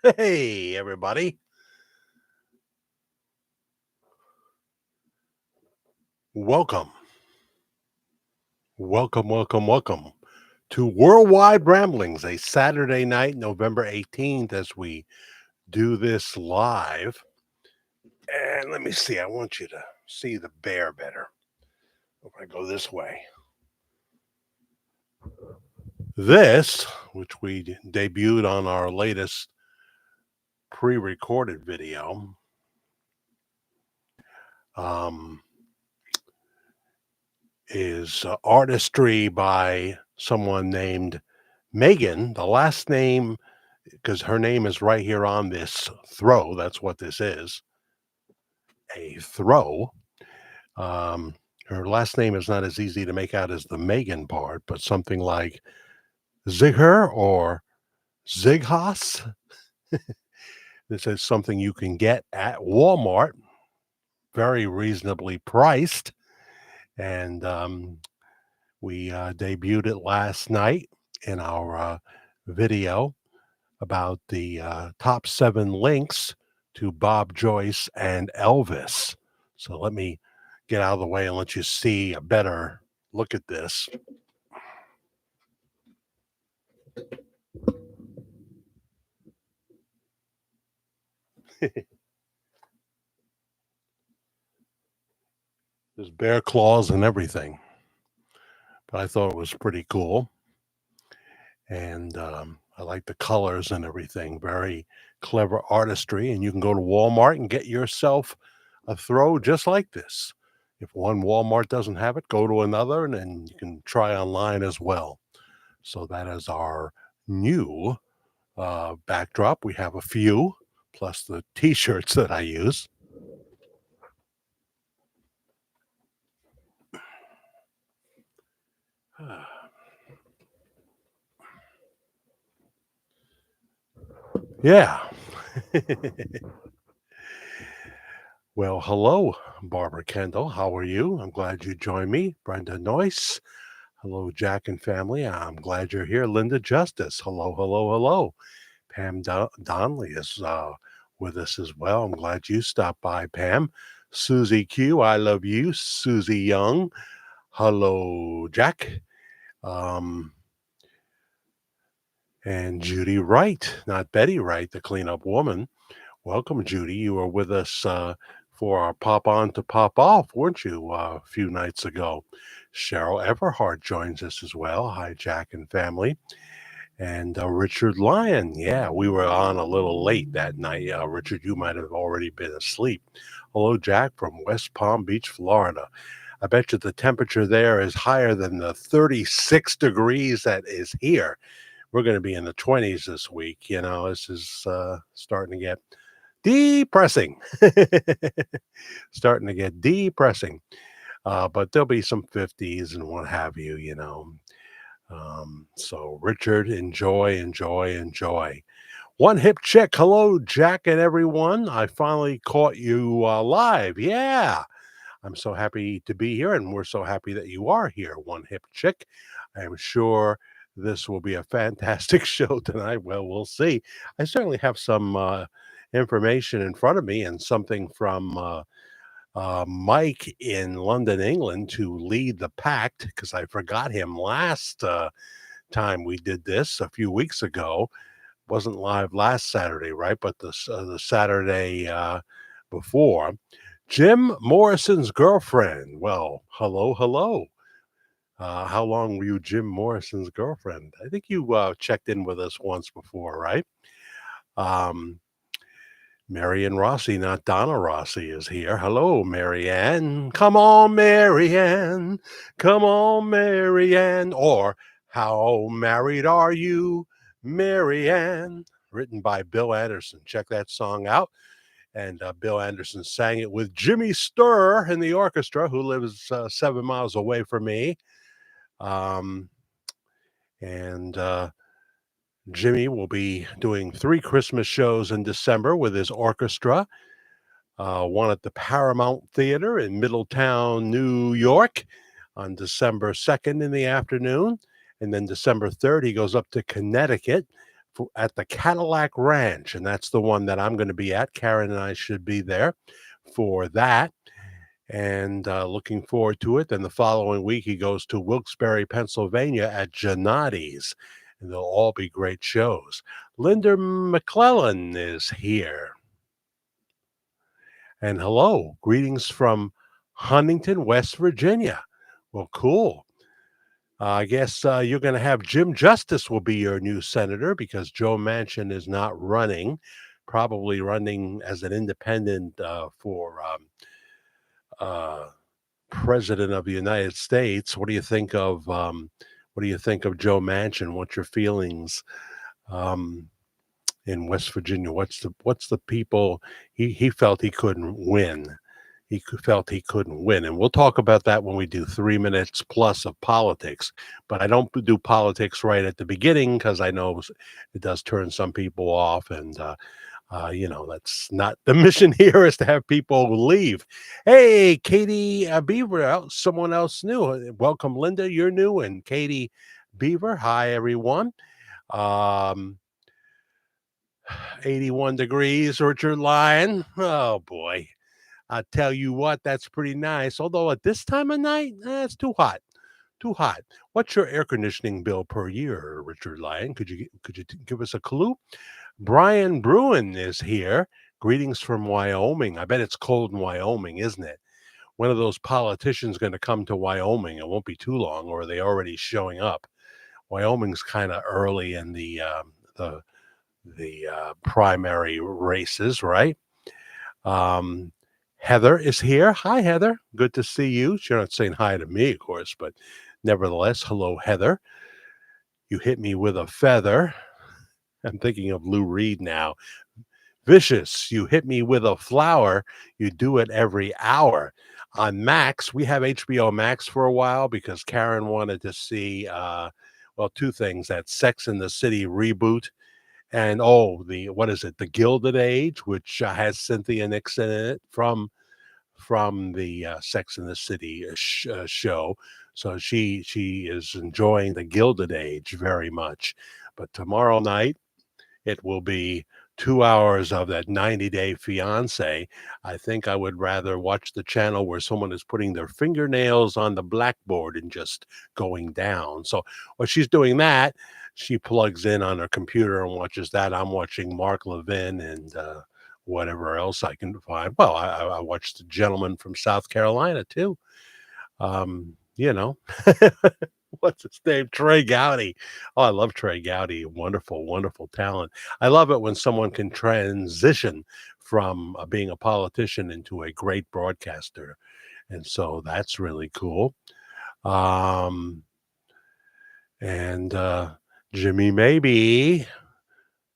Hey, everybody. Welcome, welcome to Worldwide Ramblings, a Saturday night, November 18th, as we do this live. And let me see, I want you to see the bear better. If I go this way. This, which we debuted on our latest pre recorded video, um, is artistry by someone named Megan. The last name, because her name is right here on this throw. That's what this is, a throw. Um, Her last name is not as easy to make out as the Megan part, but something like Zigher or Zighas. This is something you can get at Walmart, very reasonably priced. And we debuted it last night in our video about the top 7 links to Bob, Joyce, and Elvis. So let me get out of the way and let you see a better look at this. There's bear claws and everything, but I thought it was pretty cool. And I like the colors and everything. Very clever artistry. And you can go to Walmart and get yourself a throw just like this. If one Walmart doesn't have it, go to another, and then you can try online as well. So that is our new backdrop. We have a few, plus the T-shirts that I use. Yeah. Well, hello, Barbara Kendall. How are you? I'm glad you joined me. Brenda Noyce. Hello, Jack and family. I'm glad you're here. Linda Justice. Hello, hello, hello. Pam Donnelly is with us as well. I'm glad you stopped by, Pam. Susie Q. I love you. Susie Young. Hello, Jack. Um, and Judy Wright, not Betty Wright, the cleanup woman. Welcome, Judy. You were with us for our pop on to pop off, weren't you, a few nights ago? Cheryl Everhart joins us as well. Hi, Jack and family. And Richard Lyon. Yeah, we were on a little late that night. Richard, you might have already been asleep. Hello, Jack from West Palm Beach, Florida. I bet you the temperature there is higher than the 36 degrees that is here. We're going to be in the 20s this week. You know, this is starting to get depressing. Starting to get depressing. But there'll be some 50s and what have you, you know. So, Richard, enjoy, enjoy, enjoy. One hip chick. Hello, Jack and everyone. I finally caught you live. Yeah. I'm so happy to be here, and we're so happy that you are here, One Hip Chick. I am sure this will be a fantastic show tonight. Well, we'll see. I certainly have some information in front of me and something from Mike in London, England, to lead the pact because I forgot him last time we did this a few weeks ago. Wasn't live last Saturday, right? But the Saturday before. Jim Morrison's girlfriend. Well, hello, hello. How long were you Jim Morrison's girlfriend? I think you checked in with us once before, right? Um, Marianne Rossi, not Donna Rossi, is here. Hello, Marianne. Come on, Marianne. Come on, Marianne. Or How Married Are You, Marianne? Written by Bill Anderson. Check that song out. And Bill Anderson sang it with Jimmy Sturr in the orchestra, who lives 7 miles away from me. Um, and Jimmy will be doing 3 Christmas shows in December with his orchestra. One at the Paramount Theater in Middletown, New York on December 2nd in the afternoon. And then December 3rd, he goes up to Connecticut at the Cadillac Ranch, and that's the one that I'm going to be at. Karen and I should be there for that, and looking forward to it. Then the following week, he goes to Wilkes-Barre, Pennsylvania at Gennadi's, and they'll all be great shows. Linda McClellan is here. And hello, greetings from Huntington, West Virginia. Well, cool. I guess you're going to have Jim Justice will be your new senator because Joe Manchin is not running, probably running as an independent for uh, president of the United States. What do you think of Joe Manchin? What's your feelings um, in West Virginia? What's the people he felt he couldn't win? Felt he couldn't win, and we'll talk about that when we do 3 minutes plus of politics. But I don't do politics right at the beginning because I know it does turn some people off, and that's not the mission here is to have people leave. Hey, Katie Beaver, someone else new. Welcome, Linda. You're new, and Katie Beaver. Hi, everyone. Um, 81 degrees, Richard Lyon. Oh boy. I tell you what, that's pretty nice. Although at this time of night, it's too hot. Too hot. What's your air conditioning bill per year, Richard Lyon? Could you give us a clue? Brian Bruin is here. Greetings from Wyoming. I bet it's cold in Wyoming, isn't it? One of those politicians going to come to Wyoming. It won't be too long, or are they already showing up? Wyoming's kind of early in the primary races, right? Um, Heather is here. Hi, Heather. Good to see you. You're not saying hi to me, of course, but nevertheless, hello, Heather. You hit me with a feather. I'm thinking of Lou Reed now. Vicious, you hit me with a flower. You do it every hour. On Max, we have HBO Max for a while because Karen wanted to see, two things: that Sex in the City reboot, and what is it? The Gilded Age, which has Cynthia Nixon in it from the Sex and the City show. So she is enjoying the Gilded Age very much. But tomorrow night it will be 2 hours of that 90-Day Fiance. I think I would rather watch the channel where someone is putting their fingernails on the blackboard and just going down. So while she's doing that, she plugs in on her computer and watches that. I'm watching Mark Levin and whatever else I can find. Well, I watched the gentleman from South Carolina too. You know, what's his name? Trey Gowdy. Oh, I love Trey Gowdy. Wonderful, wonderful talent. I love it when someone can transition from being a politician into a great broadcaster. And so that's really cool. Um, and Jimmy, maybe.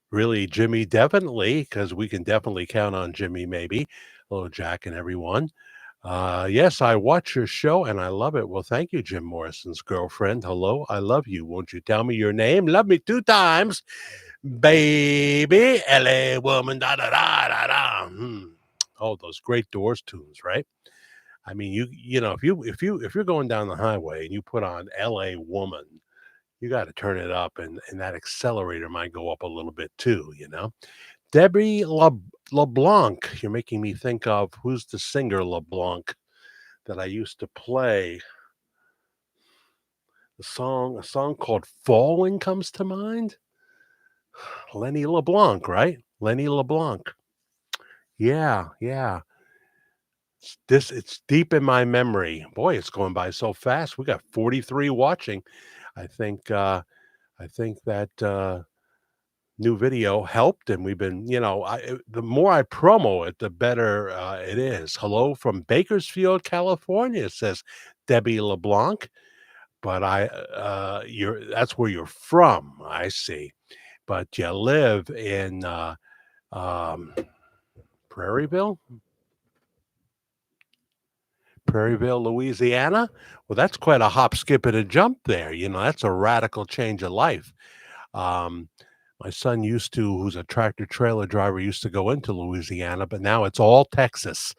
Really, Jimmy, definitely, because we can definitely count on Jimmy, maybe. Hello, Jack and everyone. Yes, I watch your show and I love it. Well, thank you, Jim Morrison's girlfriend. Hello, I love you. Won't you tell me your name? Love me 2 times, baby. LA woman, da da da da da. Oh, those great Doors tunes, right? I mean, if you're going down the highway and you put on LA Woman, you got to turn it up, and that accelerator might go up a little bit too, you know. Debbie LeBlanc, you're making me think of who's the singer LeBlanc that I used to play. A song called Falling comes to mind. Lenny LeBlanc, right? Lenny LeBlanc. Yeah, yeah. It's deep in my memory. Boy, it's going by so fast. We got 43 watching. I think that new video helped, and we've been, the more I promo it, the better it is. Hello from Bakersfield, California, says Debbie LeBlanc. But you're that's where you're from. I see. But you live in um, Prairieville, Prairieville, Louisiana. Well, that's quite a hop, skip, and a jump there. That's a radical change of life. Um, my son who's a tractor trailer driver, used to go into Louisiana, but now it's all Texas.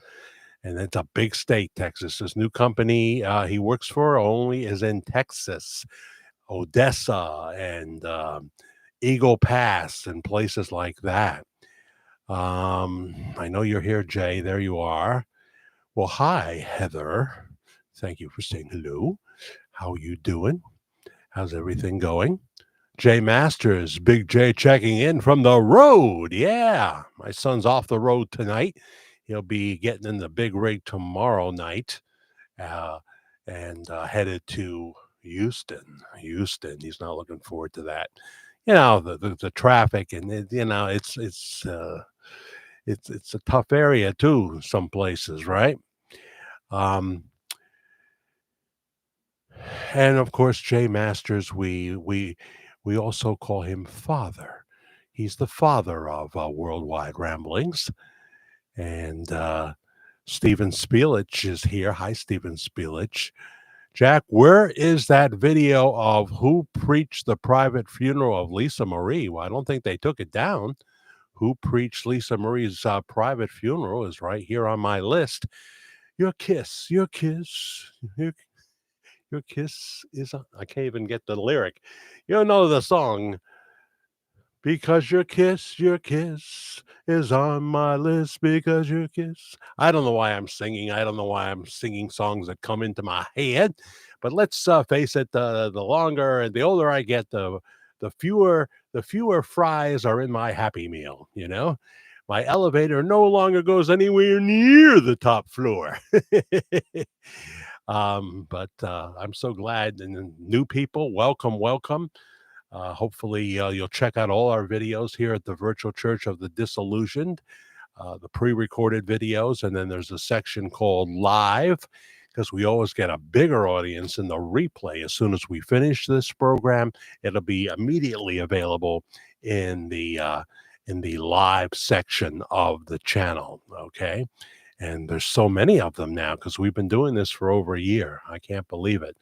And it's a big state, Texas. This new company he works for only is in Texas, Odessa, and Eagle Pass and places like that. I know you're here, Jay. There you are. Well, hi, Heather. Thank you for saying hello. How are you doing? How's everything going? Jay Masters, Big J checking in from the road. Yeah, my son's off the road tonight. He'll be getting in the big rig tomorrow night uh, and headed to Houston. Houston. He's not looking forward to that. You know, the traffic and it's a tough area too. Some places, right? Um, and of course, Jay Masters. We also call him Father. He's the father of Worldwide Ramblings, and Stephen Spielich is here. Hi, Stephen Spielich. Jack, where is that video of who preached the private funeral of Lisa Marie? Well, I don't think they took it down. Who preached Lisa Marie's private funeral is right here on my list. Your kiss, your, your kiss is. I can't even get the lyric. You know the song. Because your kiss is on my list. Because your kiss. I don't know why I'm singing. I don't know why I'm singing songs that come into my head. But let's face it. The longer and the older I get, the fewer fries are in my Happy Meal. You know, my elevator no longer goes anywhere near the top floor. But I'm so glad. And new people, welcome, welcome. Hopefully, you'll check out all our videos here at the Virtual Church of the Disillusioned, the pre recorded videos. And then there's a section called Live, because we always get a bigger audience in the replay. As soon as we finish this program, it'll be immediately available in the live section of the channel. Okay. And there's so many of them now because we've been doing this for over a year. I can't believe it.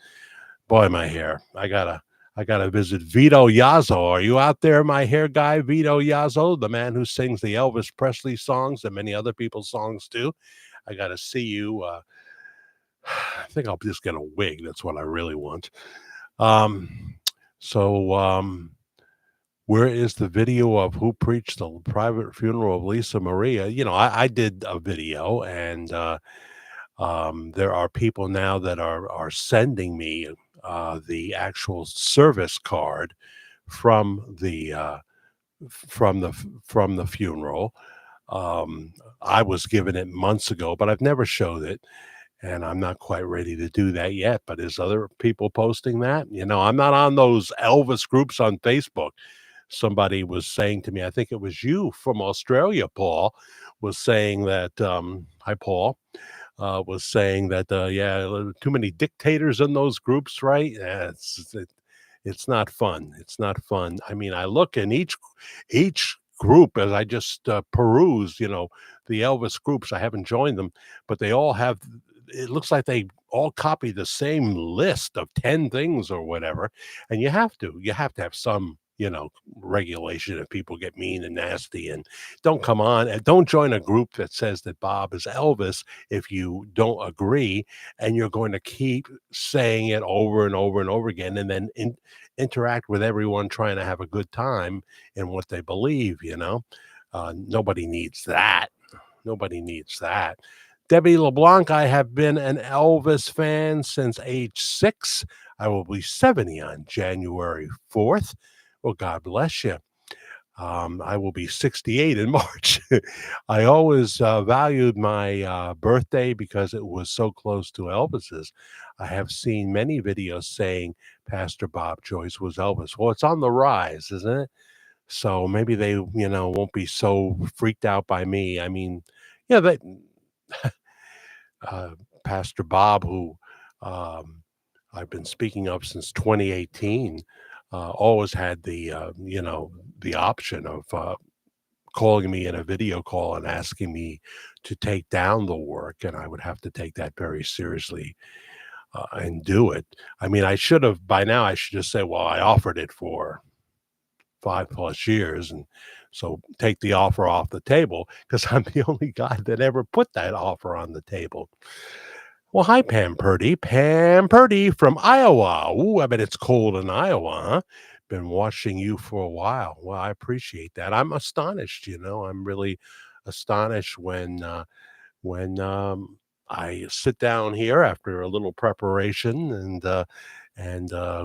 Boy, my hair. I gotta visit Vito Yazzo. Are you out there, my hair guy, Vito Yazzo, the man who sings the Elvis Presley songs and many other people's songs too? I gotta see you. I think I'll just get a wig. That's what I really want. Um, so, where is the video of who preached the private funeral of Lisa Maria? You know, I did a video, and there are people now that are sending me the actual service card from the funeral. I was given it months ago, but I've never showed it, and I'm not quite ready to do that yet. But is other people posting that? You know, I'm not on those Elvis groups on Facebook. Somebody was saying to me, I think it was you from Australia, Paul, was saying that. Hi, Paul. Was saying that, yeah, too many dictators in those groups, right? Yeah, it's not fun. It's not fun. I mean, I look in each group as I just peruse, the Elvis groups. I haven't joined them, but they all have. It looks like they all copy the same list of 10 things or whatever, and you have to have some. Regulation if people get mean and nasty and don't come on and don't join a group that says that Bob is Elvis if you don't agree and you're going to keep saying it over and over and over again and then interact with everyone trying to have a good time in what they believe. Nobody needs that. Nobody needs that. Debbie LeBlanc, I have been an Elvis fan since age 6. I will be 70 on January 4th. Well, God bless you. I will be 68 in March. I always valued my birthday because it was so close to Elvis's. I have seen many videos saying Pastor Bob Joyce was Elvis. Well, it's on the rise, isn't it? So maybe they, won't be so freaked out by me. I mean, yeah, uh, Pastor Bob, who um, I've been speaking of since 2018, always had the option of calling me in a video call and asking me to take down the work, and I would have to take that very seriously and do it. I mean, I should have by now. I should just say, well, I offered it for 5+ years, and so take the offer off the table because I'm the only guy that ever put that offer on the table. Well, hi, Pam Purdy. Pam Purdy from Iowa. Ooh, I bet it's cold in Iowa, huh? been watching you for a while. Well, I appreciate that. I'm astonished, you know. I'm really astonished when I sit down here after a little preparation and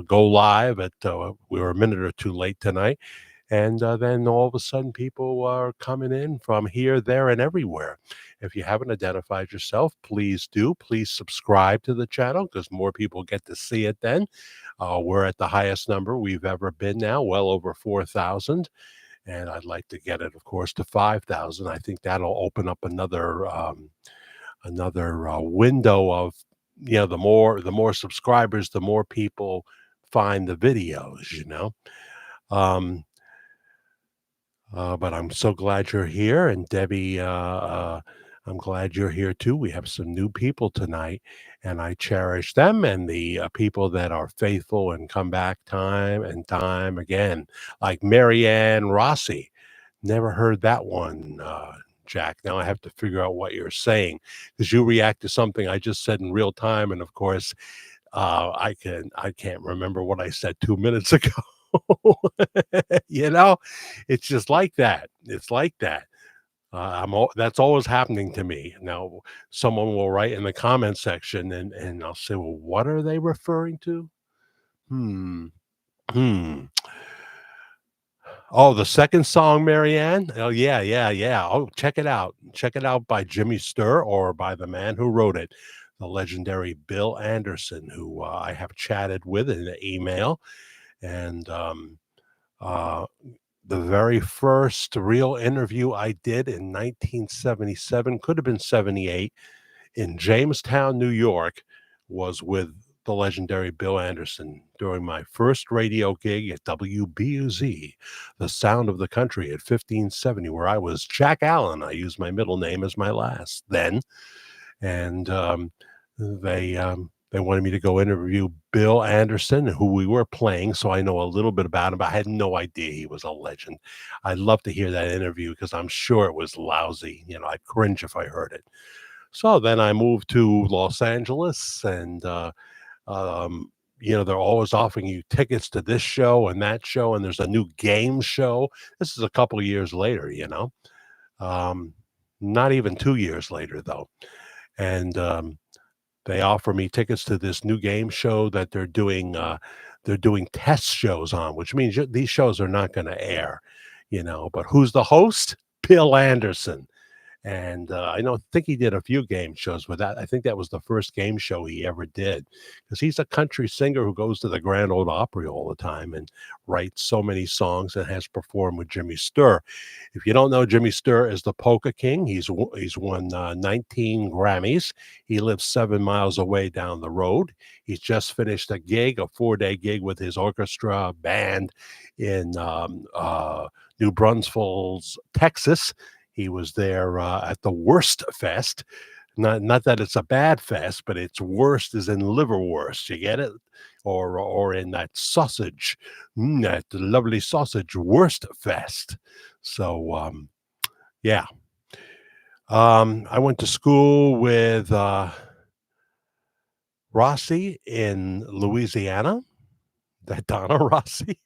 go live at we were a minute or two late tonight, and then all of a sudden people are coming in from here, there, and everywhere. If you haven't identified yourself, please do. Please subscribe to the channel because more people get to see it then. We're at the highest number we've ever been now, well over 4,000. And I'd like to get it, of course, to 5,000. I think that'll open up another window of, the more subscribers, the more people find the videos, Um, but I'm so glad you're here, and Debbie, I'm glad you're here too. We have some new people tonight, and I cherish them and the people that are faithful and come back time and time again, like Marianne Rossi. Never heard that one, Jack. Now I have to figure out what you're saying because you react to something I just said in real time, and of course, I can't remember what I said 2 minutes ago. you know, it's just like that. It's like that. That's always happening to me. Now, someone will write in the comment section, and I'll say, "Well, what are they referring to?" Hmm. Hmm. Oh, the second song, Marianne? Oh, yeah, yeah, yeah. Oh, check it out. Check it out by Jimmy Sturr or by the man who wrote it, the legendary Bill Anderson, who I have chatted with in the email. And uh, the very first real interview I did in 1977, could have been 78, in Jamestown, New York, was with the legendary Bill Anderson during my first radio gig at WBUZ, the sound of the country at 1570, where I was Jack Allen. I used my middle name as my last then. And they wanted me to go interview Bill Anderson, who we were playing, so I know a little bit about him, but I had no idea he was a legend. I'd love to hear that interview because I'm sure it was lousy. I'd cringe if I heard it. So then I moved to Los Angeles, and um, they're always offering you tickets to this show and that show, and there's a new game show. This is a couple of years later, um, not even 2 years later though, and they offer me tickets to this new game show that they're doing. They're doing test shows on, which means these shows are not going to air, But who's the host? Bill Anderson. And think he did a few game shows with that. I think that was the first game show he ever did because he's a country singer who goes to the Grand Ole Opry all the time and writes so many songs and has performed with Jimmy Sturr. If you don't know, Jimmy Sturr is the polka king. He's won 19 Grammys. He lives 7 miles away down the road. He's just finished a gig, a 4-day gig with his orchestra band in New Braunfels, Texas. He was there at the Worst Fest. Not that it's a bad fest, but it's worst as in liverwurst. You get it? Or in that sausage, that lovely sausage Worst Fest. So yeah. I went to school with Rossi in Louisiana. That Donna Rossi.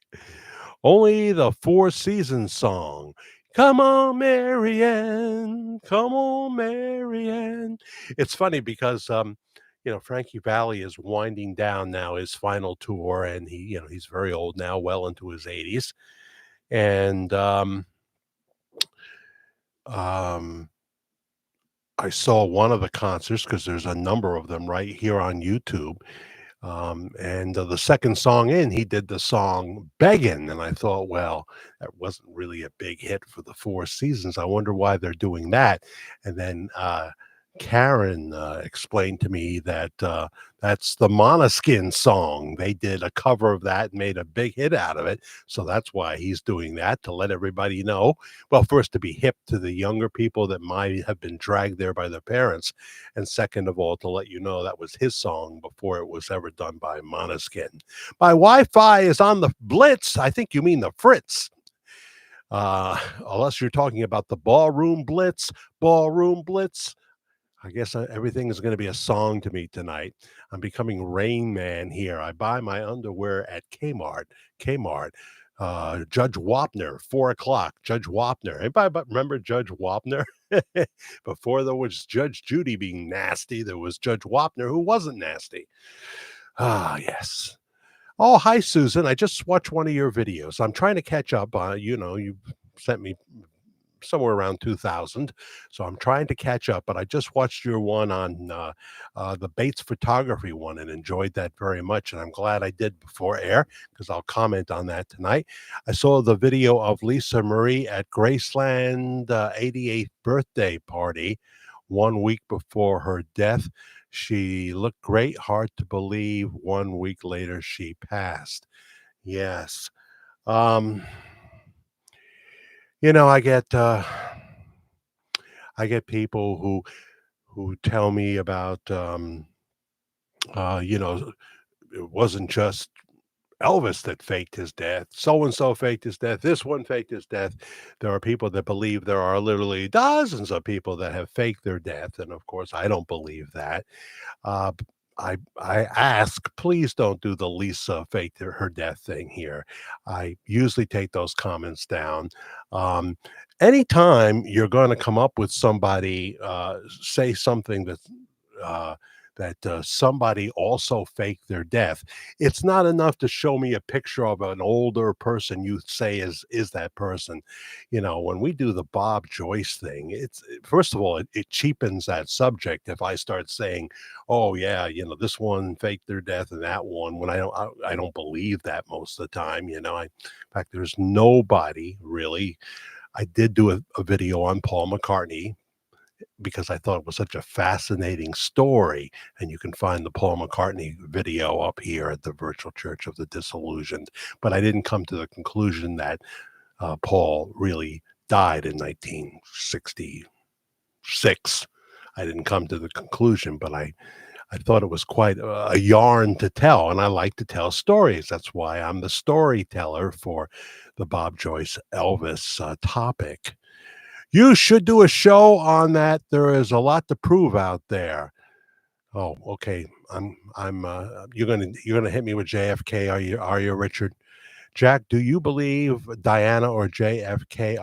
Only the Four Seasons song. Come on, Marianne. Come on, Marianne. It's funny because Frankie Valli is winding down now his final tour, and he's very old now, well into his 80s. And I saw one of the concerts because there's a number of them right here on YouTube. And the second song in, he did the song "Beggin'," and I thought, well, that wasn't really a big hit for the Four Seasons. I wonder why they're doing that. And then Karen explained to me that that's the Måneskin song. They did a cover of that and made a big hit out of it. So that's why he's doing that, to let everybody know. Well, first, to be hip to the younger people that might have been dragged there by their parents. And second of all, to let you know that was his song before it was ever done by Måneskin. My Wi-Fi is on the Blitz. I think you mean the Fritz. Unless you're talking about the Ballroom Blitz. I guess everything is going to be a song to me tonight. I'm becoming Rain Man here. I buy my underwear at Kmart. Kmart. Judge Wapner, 4 o'clock. Judge Wapner. Anybody but remember Judge Wapner? Before there was Judge Judy being nasty, there was Judge Wapner who wasn't nasty. Ah, yes. Oh, hi, Susan. I just watched one of your videos. I'm trying to catch up. You sent me somewhere around 2000. So I'm trying to catch up, but I just watched your one on the Bates photography one and enjoyed that very much. And I'm glad I did before air because I'll comment on that tonight. I saw the video of Lisa Marie at Graceland 88th birthday party 1 week before her death. She looked great, hard to believe. 1 week later, she passed. Yes. Um, you know, I get people who tell me about you know, it wasn't just Elvis that faked his death. So and so faked his death. This one faked his death. There are people that believe there are literally dozens of people that have faked their death, and of course, I don't believe that. B I ask, please don't do the Lisa faked her death thing here. I usually take those comments down. Um, Anytime you're gonna come up with somebody, say something uh, that somebody also faked their death, it's not enough to show me a picture of an older person you say is that person. You know, when we do the Bob Joyce thing, first of all, it cheapens that subject if I start saying, "Oh yeah, this one faked their death and that one," when I don't believe that most of the time. In fact, there's nobody really. I did do a video on Paul McCartney because I thought it was such a fascinating story. And you can find the Paul McCartney video up here at the Virtual Church of the Disillusioned. But I didn't come to the conclusion that Paul really died in 1966. I didn't come to the conclusion, but I thought it was quite a yarn to tell, and I like to tell stories. That's why I'm the storyteller for the Bob Joyce Elvis topic. You should do a show on that. There is a lot to prove out there. Oh, okay. You're gonna hit me with JFK. Are you Richard? Jack, do you believe Diana or JFK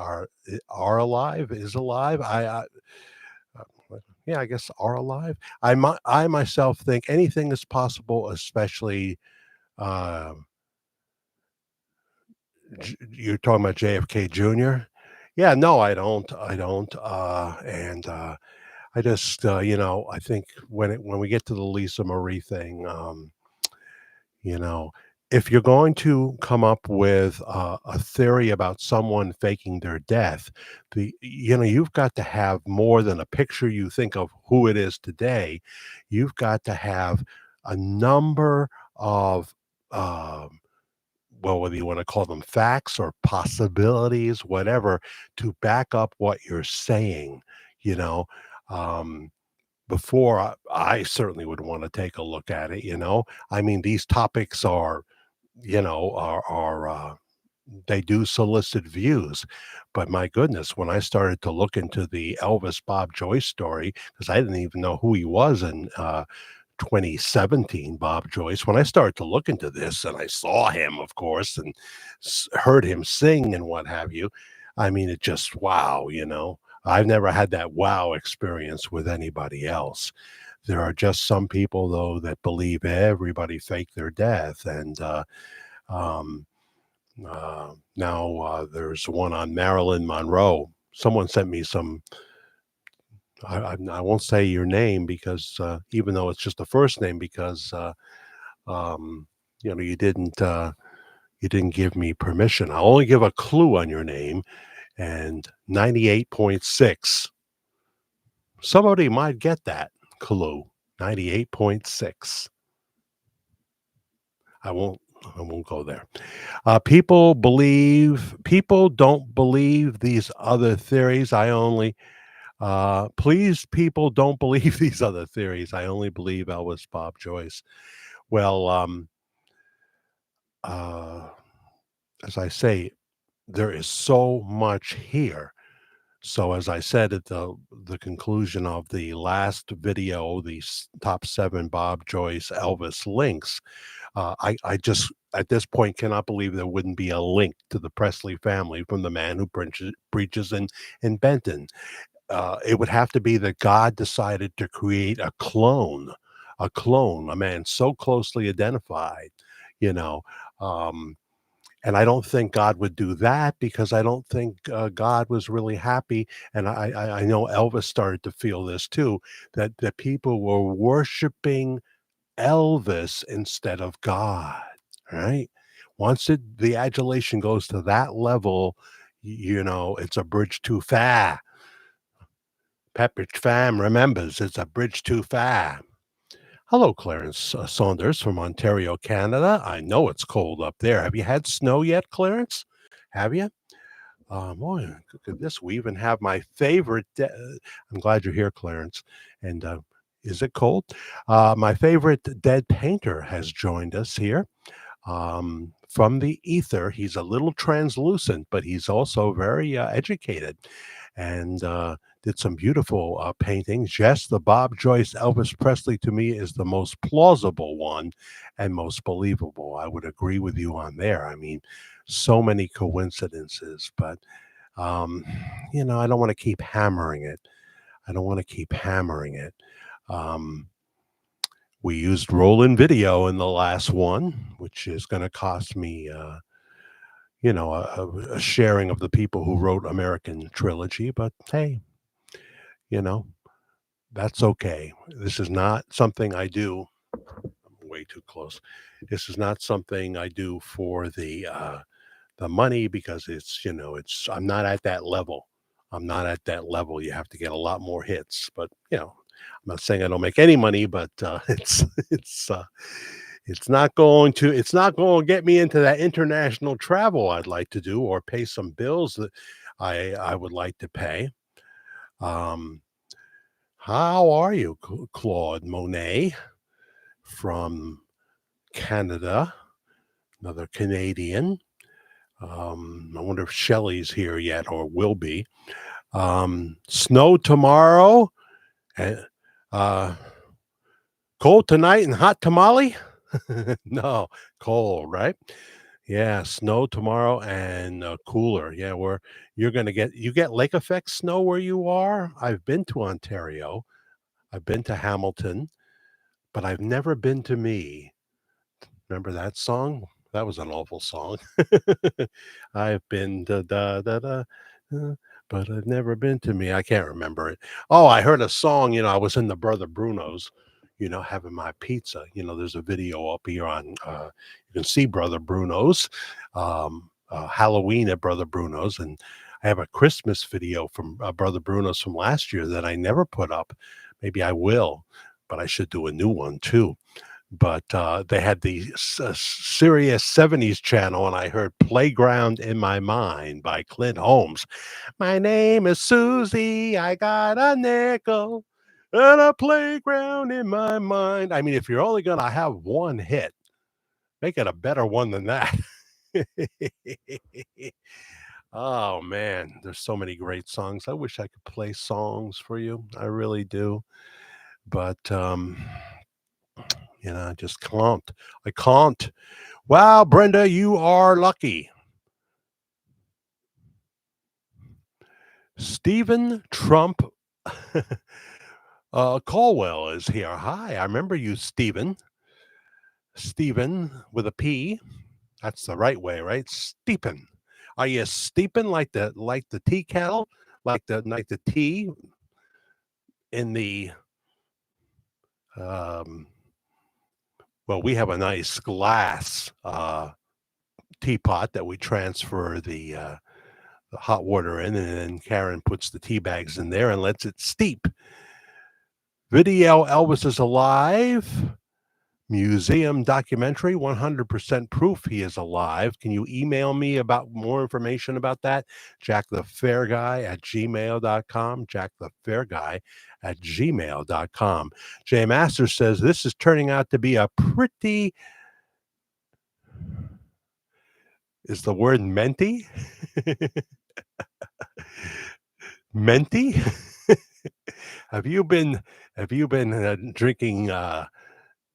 are alive? Is alive? Yeah, I guess are alive. I myself think anything is possible, especially uh, you're talking about JFK Jr. Yeah, no, I don't. I don't. And I just, I think when we get to the Lisa Marie thing, you know, if you're going to come up with a theory about someone faking their death, you've got to have more than a picture you think of who it is today. You've got to have a number of well, whether you want to call them facts or possibilities, whatever, to back up what you're saying, you know. Um, Before I certainly would want to take a look at it. I mean, these topics are, they do solicit views. But my goodness, when I started to look into the Elvis Bob Joyce story, because I didn't even know who he was in 2017, Bob Joyce, when I started to look into this and I saw him, of course, and heard him sing and what have you, I mean, it just wow. I've never had that wow experience with anybody else. There are just some people, though, that believe everybody faked their death. And um, now there's one on Marilyn Monroe. Someone sent me some. I won't say your name because even though it's just a first name, because um, you didn't give me permission. I'll only give a clue on your name and 98.6. Somebody might get that clue. 98.6. I won't I won't go there. People don't believe these other theories. Please, people don't believe these other theories. I only believe Elvis Bob Joyce. Well, uh, as I say, there is so much here, So as I said at the conclusion of the last video, the top 7 Bob Joyce Elvis links, I just at this point cannot believe there wouldn't be a link to the Presley family from the man who preaches in Benton. It would have to be that God decided to create a clone, a man so closely identified, you know. Um, and I don't think God would do that because I don't think God was really happy. And I know Elvis started to feel this too, that people were worshiping Elvis instead of God, right? Once the adulation goes to that level, it's a bridge too far. Pepperidge Farm remembers it's a bridge too far. Hello, Clarence Saunders from Ontario, Canada. I know it's cold up there. Have you had snow yet, Clarence? Have you? Boy, look at this. We even have my favorite. I'm glad you're here, Clarence. And is it cold? My favorite dead painter has joined us here from the ether. He's a little translucent, but he's also very educated and did some beautiful paintings. Yes, the Bob Joyce Elvis Presley to me is the most plausible one and most believable. I would agree with you on there. I mean, so many coincidences, but um, I don't want to keep hammering it. I don't want to keep hammering it. Um, we used Roland Video in the last one, which is going to cost me, a sharing of the people who wrote American Trilogy. But hey, you know, that's okay. This is not something I do. I'm way too close. This is not something I do for the money because it's I'm not at that level. I'm not at that level. You have to get a lot more hits, but I'm not saying I don't make any money, but it's it's not going to get me into that international travel I'd like to do or pay some bills that I would like to pay. Um, how are you, Claude Monet from Canada, another Canadian? I wonder if Shelley's here yet or will be. Snow tomorrow, and cold tonight and hot tamale. No, cold, right? Yeah, snow tomorrow and cooler. Yeah, where you get lake effect snow where you are. I've been to Ontario. I've been to Hamilton, but I've never been to me. Remember that song? That was an awful song. I've been da da da, uh, but I've never been to me. I can't remember it. Oh, I heard a song. I was in the Brother Bruno's. Having my pizza. There's a video up here on. You can see Brother Bruno's, Halloween at Brother Bruno's, and I have a Christmas video from Brother Bruno's from last year that I never put up. Maybe I will, but I should do a new one too. But they had the Sirius 70s channel, and I heard Playground in My Mind by Clint Holmes. My name is Susie. I got a nickel and a playground in my mind. I mean, if you're only going to have one hit, make it a better one than that. Oh, man. There's so many great songs. I wish I could play songs for you. I really do. But, I just can't. I can't. Wow, Brenda, you are lucky. Stephen Trump Caldwell is here. Hi, I remember you, Stephen. Stephen with a P. That's the right way, right? Steepin. Are you steeping like the tea kettle, like the tea in the um? Well, we have a nice glass teapot that we transfer the hot water in, and then Karen puts the tea bags in there and lets it steep. Video Elvis is alive. Museum documentary, 100% proof he is alive. Can you email me about more information about that? jackthefairguy@gmail.com. jackthefairguy@gmail.com. Jay Master says this is turning out to be a pretty, is the word menti? Menti? have you been drinking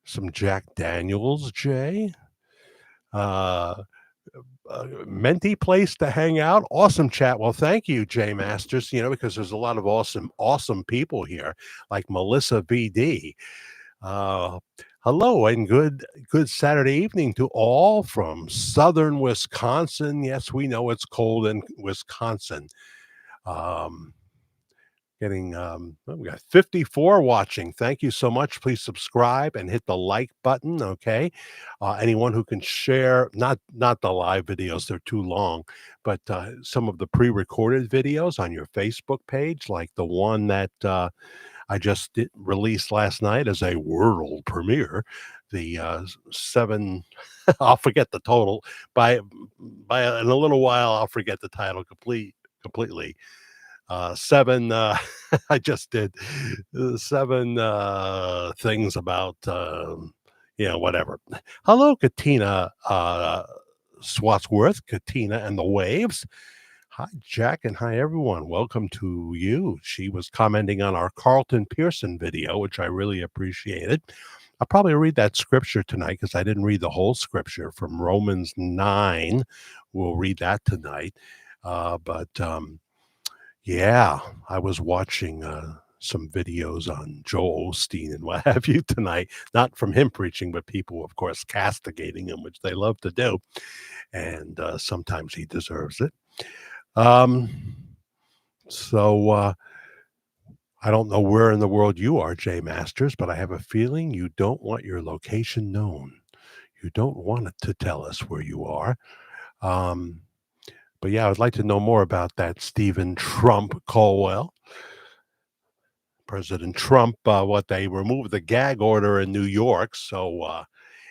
some Jack Daniels, Jay? Uh, Menti place to hang out. Awesome chat. Well, thank you, Jay Masters. Because there's a lot of awesome people here, like Melissa BD. Uh, Hello and good Saturday evening to all from southern Wisconsin. Yes, we know it's cold in Wisconsin. Um, we got 54 watching. Thank you so much. Please subscribe and hit the like button. Okay. Anyone who can share, not the live videos, they're too long, but some of the pre-recorded videos on your Facebook page, like the one that I just released last night as a world premiere. The seven, I'll forget the total in a little while. I'll forget the title completely. Seven. I just did seven things about whatever. Hello, Katina Swatsworth, Katina and the Waves. Hi, Jack, and hi, everyone. Welcome to you. She was commenting on our Carlton Pearson video, which I really appreciated. I'll probably read that scripture tonight because I didn't read the whole scripture from Romans 9. We'll read that tonight. But yeah, I was watching some videos on Joel Osteen and what have you tonight. Not from him preaching, but people, of course, castigating him, which they love to do. And sometimes he deserves it. Um, so I don't know where in the world you are, Jay Masters, but I have a feeling you don't want your location known. You don't want it to tell us where you are. But yeah, I would like to know more about that Stephen Trump Colwell. President Trump, what they removed the gag order in New York. So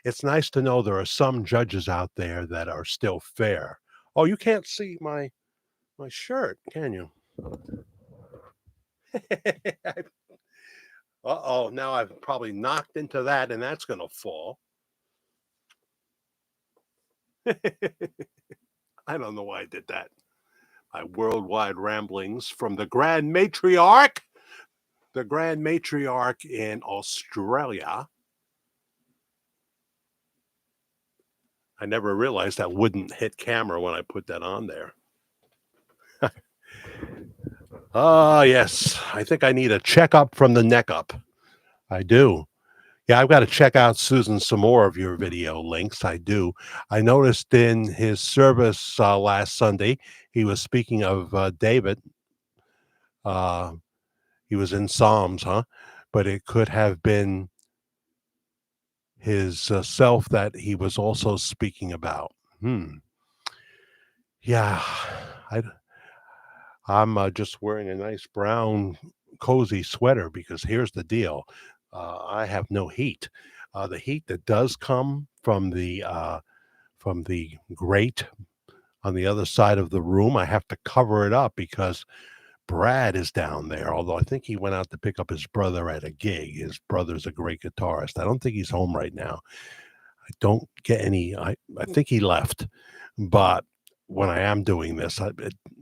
it's nice to know there are some judges out there that are still fair. Oh, you can't see my shirt, can you? Uh-oh, now I've probably knocked into that and that's going to fall. I don't know why I did that. My worldwide ramblings from the Grand Matriarch in Australia. I never realized that wouldn't hit camera when I put that on there. Yes. I think I need a checkup from the neck up. I do. Yeah, I've got to check out, Susan, some more of your video links. I do. I noticed in his service last Sunday, he was speaking of David. He was in Psalms, huh? But it could have been his self that he was also speaking about. Yeah, I'm just wearing a nice brown cozy sweater because here's the deal. I have no heat. The heat that does come from the grate on the other side of the room, I have to cover it up because Brad is down there. Although I think he went out to pick up his brother at a gig. His brother's a great guitarist. I don't think he's home right now. I don't get any. I think he left, but when I am doing this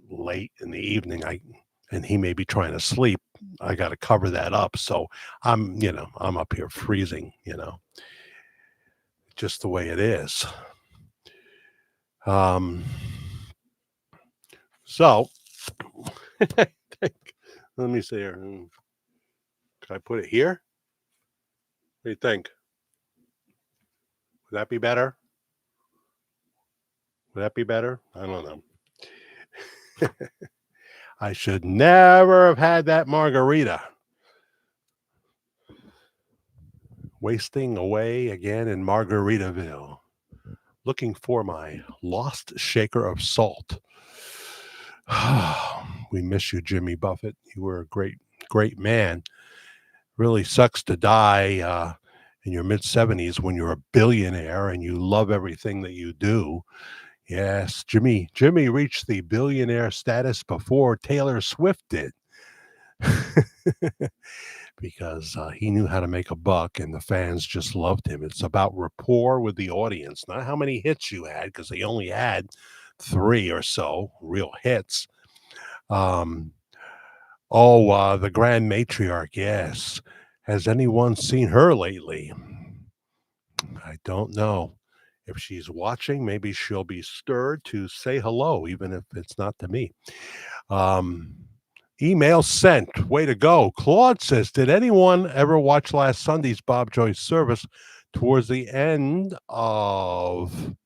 late in the evening, and he may be trying to sleep, I got to cover that up. So I'm up here freezing, just the way it is. So let me see here. Can I put it here? What do you think? Would that be better? Would that be better? I don't know. I should never have had that margarita. Wasting away again in Margaritaville, looking for my lost shaker of salt. We miss you, Jimmy Buffett. You were a great man. Really sucks to die in your mid-70s when you're a billionaire and you love everything that you do. Yes, Jimmy reached the billionaire status before Taylor Swift did. Because he knew how to make a buck and the fans just loved him. It's about rapport with the audience, not how many hits you had, because they only had 3 or so real hits. Oh, the grand matriarch, yes. Has anyone seen her lately? I don't know. If she's watching, maybe she'll be stirred to say hello, even if it's not to me. Um, Email sent. Way to go. Claude says, did anyone ever watch last Sunday's Bob Joyce service? Towards the end of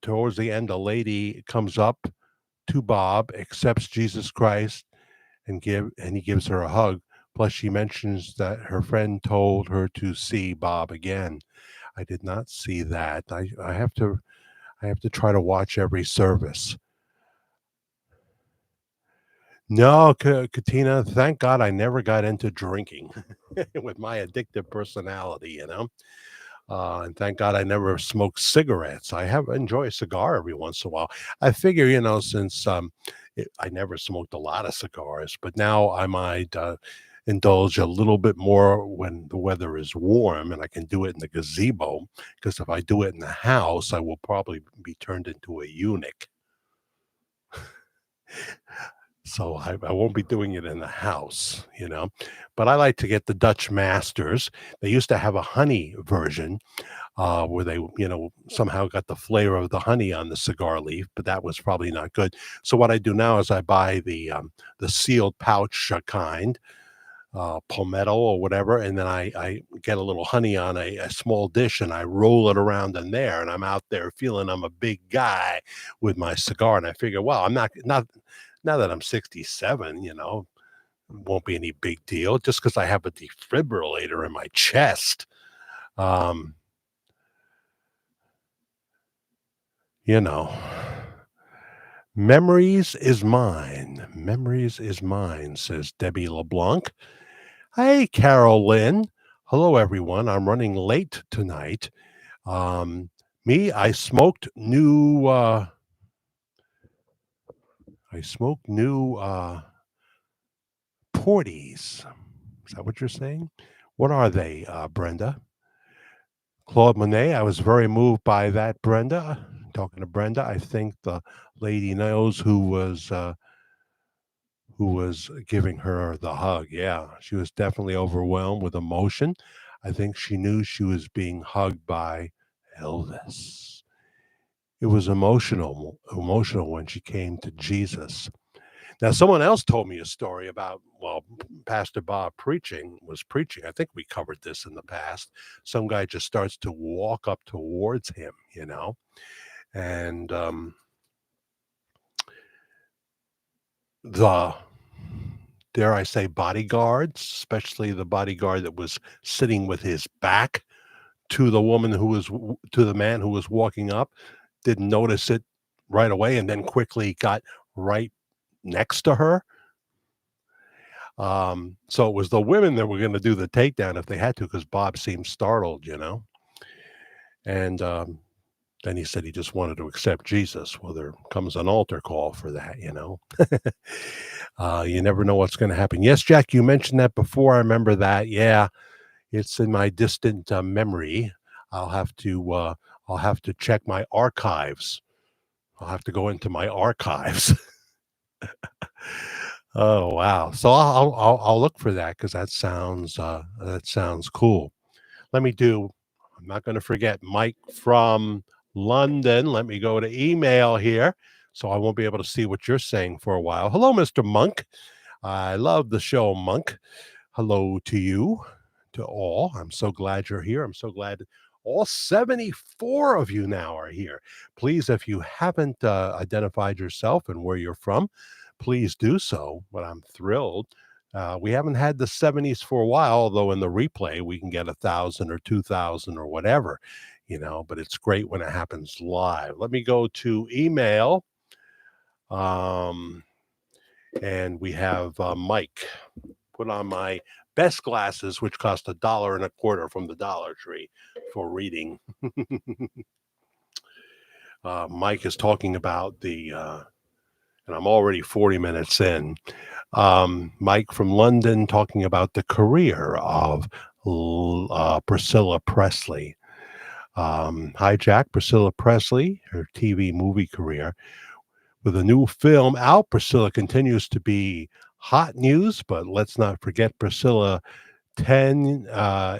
towards the end, a lady comes up to Bob, accepts Jesus Christ, and he gives her a hug. Plus, she mentions that her friend told her to see Bob again. I did not see that. I have to try to watch every service. No, Katina, thank God I never got into drinking with my addictive personality, and thank God I never smoked cigarettes. I have enjoy a cigar every once in a while. I figure, since I never smoked a lot of cigars, but now I might indulge a little bit more when the weather is warm and I can do it in the gazebo. Because if I do it in the house, I will probably be turned into a eunuch. So I won't be doing it in the house. But I like to get the Dutch Masters. They used to have a honey version where they, somehow got the flavor of the honey on the cigar leaf, but that was probably not good. So what I do now is I buy the sealed pouch kind, palmetto or whatever, and then I get a little honey on a small dish and I roll it around in there, and I'm out there feeling I'm a big guy with my cigar, and I figure, well, I'm not now that I'm 67, it won't be any big deal just because I have a defibrillator in my chest. Um, you know, memories is mine. Memories is mine, says Debbie LeBlanc. Hey, Carolyn. Hello, everyone. I'm running late tonight. Um, Me, I smoked new Porties. Is that what you're saying? What are they, Brenda? Claude Monet, I was very moved by that, Brenda. Talking to Brenda, I think the lady knows who was giving her the hug. Yeah, she was definitely overwhelmed with emotion. I think she knew she was being hugged by Elvis. It was emotional when she came to Jesus. Now, someone else told me a story about, well, Pastor Bob was preaching. I think we covered this in the past. Some guy just starts to walk up towards him, and the, dare I say, bodyguards, especially the bodyguard that was sitting with his back to to the man who was walking up, didn't notice it right away and then quickly got right next to her. So it was the women that were going to do the takedown if they had to, because Bob seemed startled. And then he said he just wanted to accept Jesus. Well, there comes an altar call for that. You never know what's going to happen. Yes, Jack, you mentioned that before. I remember that. Yeah, it's in my distant memory. I'll have to uh, I'll have to check my archives. I'll have to go into my archives. Oh wow! So I'll look for that because that sounds cool. Let me do. I'm not going to forget Mike from London. Let me go to email here, so I won't be able to see what you're saying for a while. Hello, Mr. Monk. I love the show, Monk. Hello to you, to all. I'm so glad you're here. I'm so glad all 74 of you now are here. Please, if you haven't identified yourself and where you're from, please do so. But I'm thrilled. We haven't had the 70s for a while, although in the replay we can get 1,000 or 2,000 or whatever, but it's great when it happens live. Let me go to email. Um, and we have Mike. Put on my best glasses, which cost $1.25 from the Dollar Tree for reading. Mike is talking about and I'm already 40 minutes in. Mike from London talking about the career of Priscilla Presley. Hi, Jack. Priscilla Presley, her TV movie career With a new film out, Priscilla continues to be hot news, but let's not forget Priscilla 10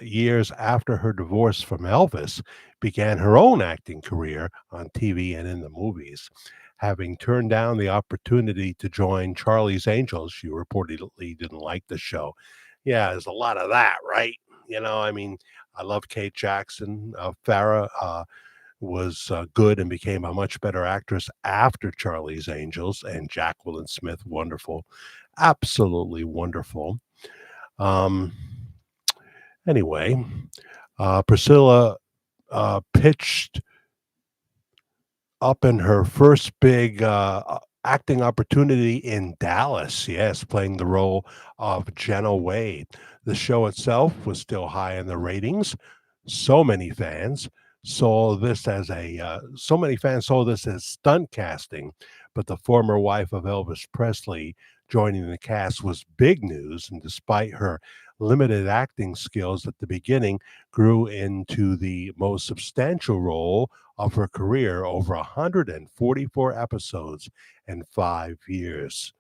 years after her divorce from Elvis, began her own acting career on TV and in the movies. Having turned down the opportunity to join Charlie's Angels, she reportedly didn't like the show. Yeah, there's a lot of that, right? I mean, I love Kate Jackson. Farrah was good and became a much better actress after Charlie's Angels, and Jacqueline Smith, wonderful, absolutely wonderful. Um, Anyway, Priscilla pitched up in her first big acting opportunity in Dallas, yes, playing the role of Jenna Wade. The show itself was still high in the ratings. So many fans so many fans saw this as stunt casting, but the former wife of Elvis Presley joining the cast was big news, and despite her limited acting skills at the beginning, grew into the most substantial role of her career, over 144 episodes in 5 years.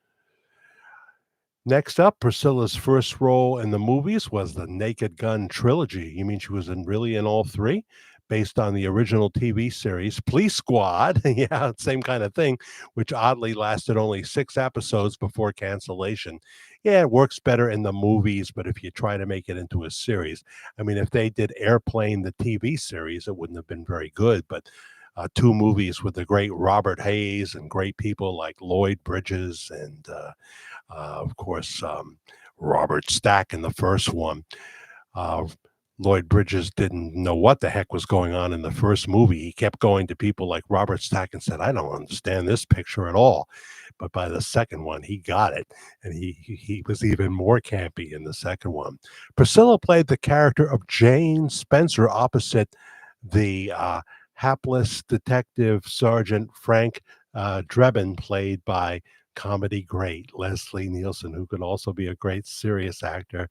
Next up, Priscilla's first role in the movies was the Naked Gun trilogy. You mean she was really in all three? Based on the original TV series Police Squad. Yeah, same kind of thing, which oddly lasted only 6 episodes before cancellation. Yeah, it works better in the movies, but if you try to make it into a series, I mean, if they did Airplane, the TV series, it wouldn't have been very good. But two movies with the great Robert Hayes and great people like Lloyd Bridges and of course, Robert Stack in the first one. Uh, Lloyd Bridges didn't know what the heck was going on in the first movie. He kept going to people like Robert Stack and said, "I don't understand this picture at all." But by the second one, he got it, and he was even more campy in the second one. Priscilla played the character of Jane Spencer opposite the hapless detective Sergeant Frank Drebin, played by comedy great Leslie Nielsen, who could also be a great serious actor.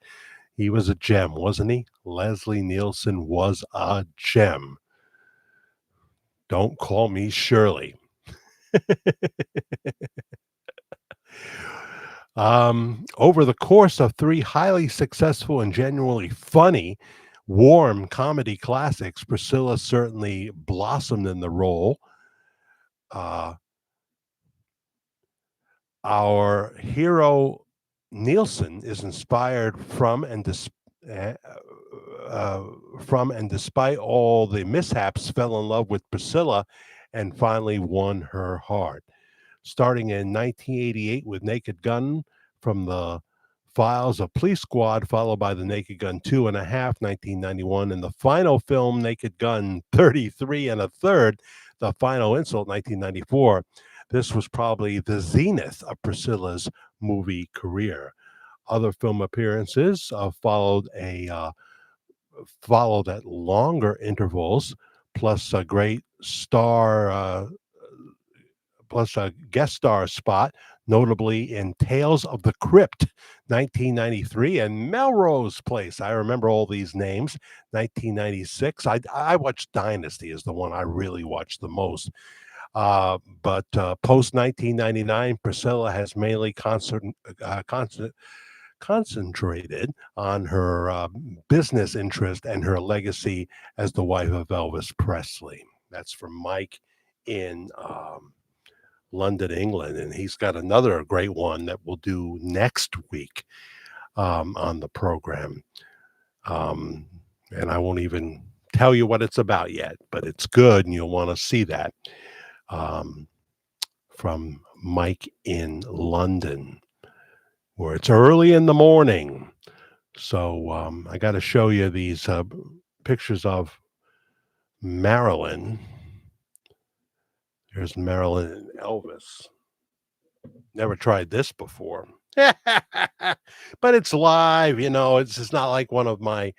He was a gem, wasn't he? Leslie Nielsen was a gem. Don't call me Shirley. Over the course of three highly successful and genuinely funny, warm comedy classics, Priscilla certainly blossomed in the role. Uh, our hero Nielsen is inspired uh, from and despite all the mishaps, fell in love with Priscilla and finally won her heart. Starting in 1988 with Naked Gun from the files of Police Squad, followed by the Naked Gun 2.5, 1991, and the final film, Naked Gun 33 and a third, the final insult, 1994. This was probably the zenith of Priscilla's movie career. Other film appearances followed at longer intervals, plus a great star plus a guest star spot, notably in Tales of the Crypt, 1993, and Melrose Place. I remember all these names. 1996. I watched Dynasty is the one I really watched the most. But post 1999, Priscilla has mainly concentrated on her business interest and her legacy as the wife of Elvis Presley. That's from Mike in London, England, and he's got another great one that we'll do next week on the program. Um, and I won't even tell you what it's about yet, but it's good, and you'll want to see that um, from Mike in London, where it's early in the morning. So I got to show you these pictures of Marilyn. Here's Marilyn and Elvis. Never tried this before. But it's live, it's not like one of my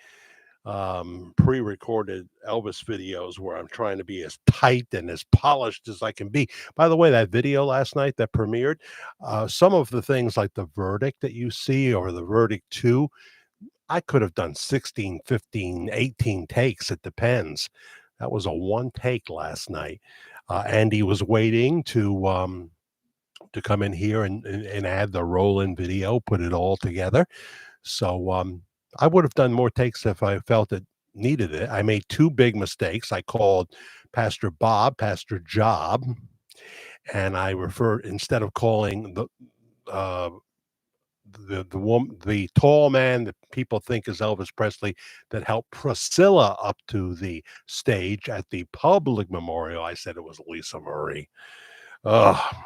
pre-recorded Elvis videos where I'm trying to be as tight and as polished as I can be. By the way, that video last night that premiered, some of the things like the verdict that you see or the verdict 2, I could have done 16, 15, 18 takes. It depends. That was a one take last night. Andy was waiting to to come in here and add the roll-in video, put it all together. So I would have done more takes if I felt it needed it. I made two big mistakes. I called Pastor Bob Pastor Job, and I referred instead of calling uh, the tall man that people think is Elvis Presley that helped Priscilla up to the stage at the public memorial. I said it was Lisa Marie.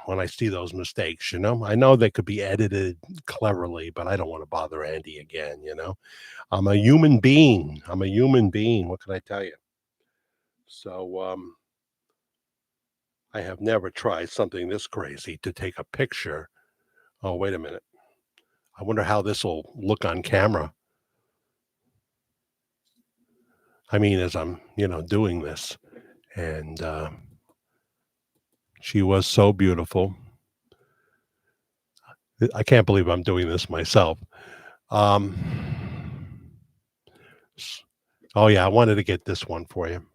When I see those mistakes, I know they could be edited cleverly, but I don't want to bother Andy again. I'm a human being. I'm a human being. What can I tell you? So, I have never tried something this crazy to take a picture. Oh, wait a minute. I wonder how this will look on camera. I mean, as I'm, doing this. And she was so beautiful. I can't believe I'm doing this myself. Um, oh, yeah, I wanted to get this one for you.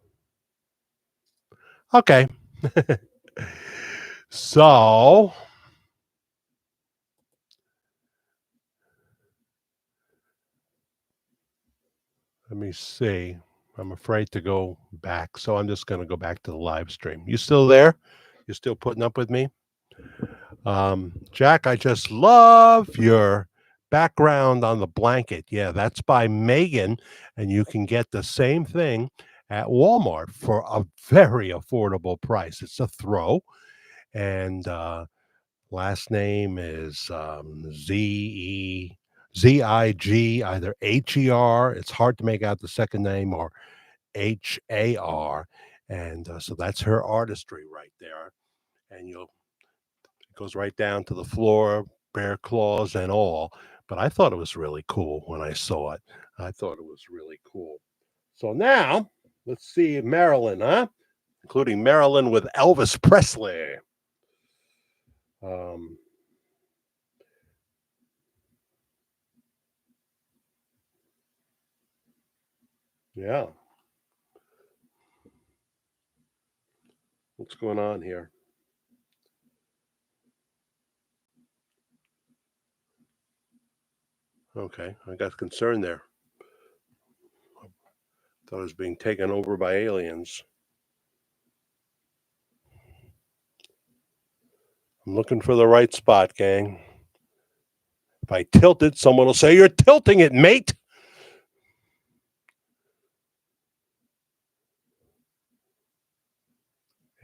Okay. So, let me see. I'm afraid to go back, so I'm just going to go back to the live stream. You still there? You still putting up with me? Jack, I just love your background on the blanket. Yeah, that's by Megan, and you can get the same thing at Walmart for a very affordable price. It's a throw, and last name is Zig, either Her. It's hard to make out the second name, or Har, and so that's her artistry right there. And it goes right down to the floor, bear claws and all. But I thought it was really cool when I saw it. I thought it was really cool. So now let's see Marilyn, huh? Including Marilyn with Elvis Presley. Um, yeah. What's going on here? Okay, I got concerned there. Thought it was being taken over by aliens. I'm looking for the right spot, gang. If I tilt it, someone will say, "You're tilting it, mate."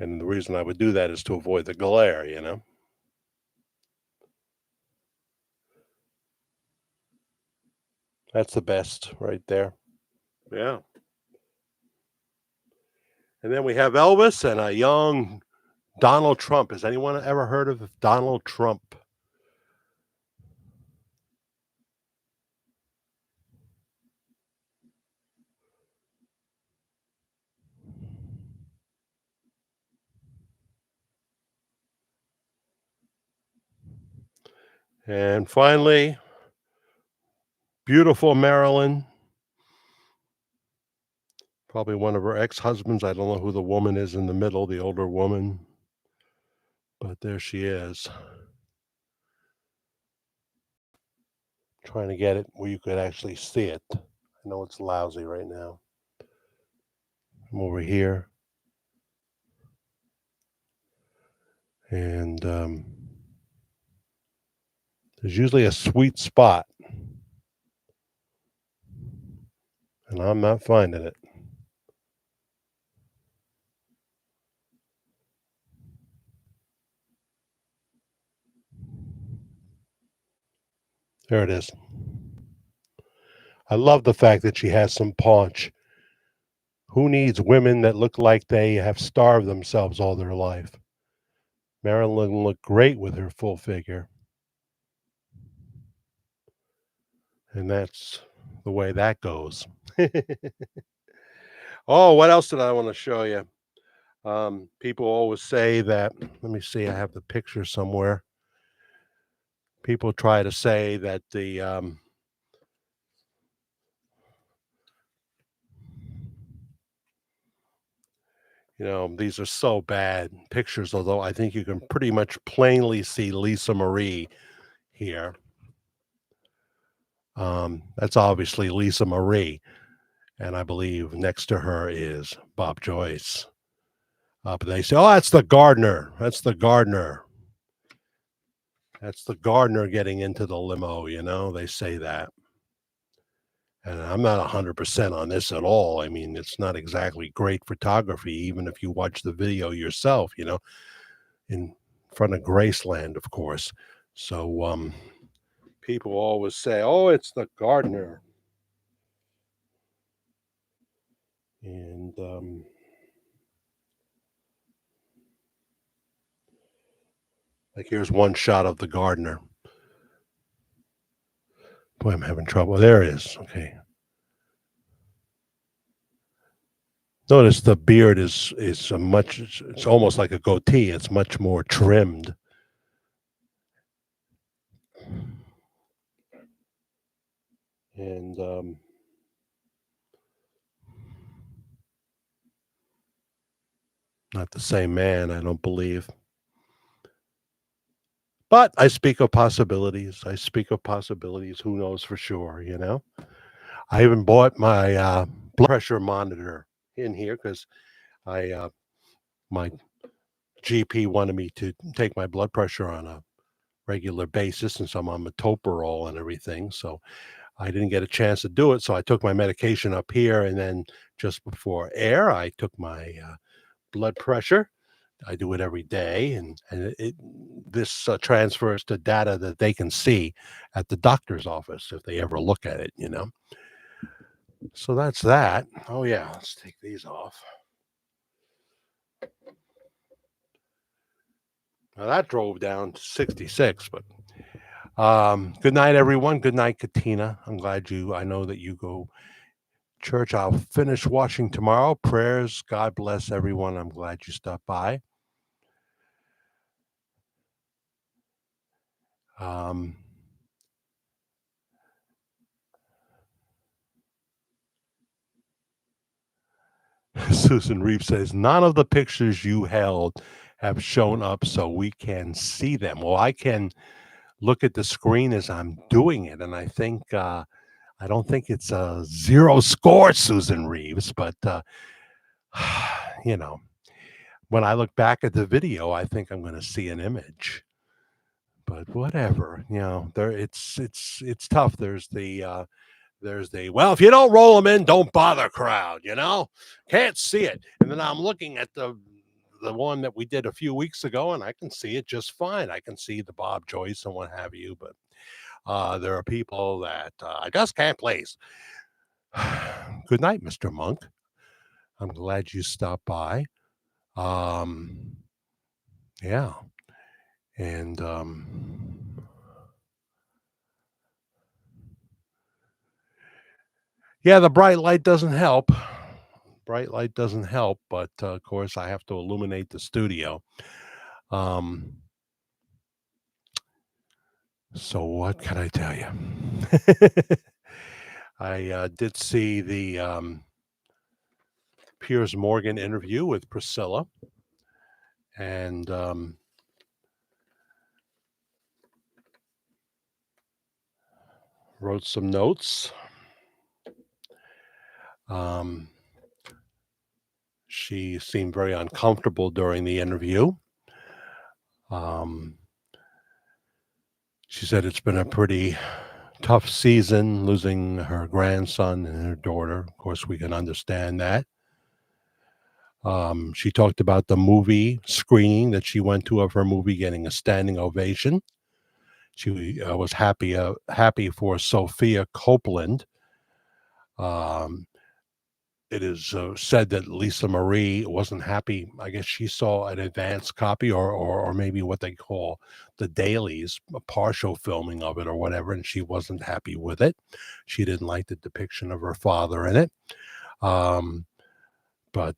And the reason I would do that is to avoid the glare. That's the best right there. Yeah. And then we have Elvis and a young Donald Trump. Has anyone ever heard of Donald Trump? And finally, beautiful Marilyn, probably one of her ex-husbands. I don't know who the woman is in the middle, the older woman, but there she is. Trying to get it where you could actually see it. I know it's lousy right now. I'm over here. And there's usually a sweet spot. And I'm not finding it. There it is. I love the fact that she has some paunch. Who needs women that look like they have starved themselves all their life? Marilyn looked great with her full figure. And that's the way that goes. Oh, what else did I want to show you? People always say that, let me see, I have the picture somewhere. People try to say that These are so bad pictures, although I think you can pretty much plainly see Lisa Marie here. That's obviously Lisa Marie, and I believe next to her is Bob Joyce. But they say, "Oh, that's the gardener. That's the gardener. That's the gardener getting into the limo." They say that, and I'm not 100% on this at all. I mean, it's not exactly great photography, even if you watch the video yourself. In front of Graceland, of course. So people always say, "Oh, it's the gardener," and like here's one shot of the gardener. Boy, I'm having trouble. There it is. Okay. Notice the beard is a much. It's almost like a goatee. It's much more trimmed. And not the same man, I don't believe. But I speak of possibilities. I speak of possibilities. Who knows for sure? I even bought my blood pressure monitor in here because my GP wanted me to take my blood pressure on a regular basis, and so I'm on metoprolol and everything. So I didn't get a chance to do it. So I took my medication up here, and then just before air, I took my blood pressure. I do it every day, and this transfers to data that they can see at the doctor's office if they ever look at it. So that's that. Oh yeah, let's take these off. Now that drove down to 66, but good night, everyone. Good night, Katina. I know that you go church. I'll finish watching tomorrow. Prayers. God bless everyone. I'm glad you stopped by. Um, Susan Reeve says, none of the pictures you held have shown up so we can see them. Well, I can look at the screen as I'm doing it, and I don't think it's a zero score, Susan Reeves, but you know, when I look back at the video, I think I'm going to see an image. But whatever, there it's tough. There's the well, if you don't roll them in, don't bother crowd. Can't see it, and then I'm looking at the one that we did a few weeks ago, and I can see it just fine. I can see the Bob Joyce and what have you, but there are people that I just can't place. Good night, Mr. Monk. I'm glad you stopped by. Um, yeah, and yeah, the bright light doesn't help. Bright light doesn't help, but of course, I have to illuminate the studio. Um, so what can I tell you? I did see the Piers Morgan interview with Priscilla, and wrote some notes. She seemed very uncomfortable during the interview. She said it's been a pretty tough season, losing her grandson and her daughter. Of course, we can understand that. She talked about the movie screening that she went to of her movie getting a standing ovation. She was happy for Sophia Copeland. It is said that Lisa Marie wasn't happy. I guess she saw an advance copy or maybe what they call the dailies, a partial filming of it or whatever, and she wasn't happy with it. She didn't like the depiction of her father in it. But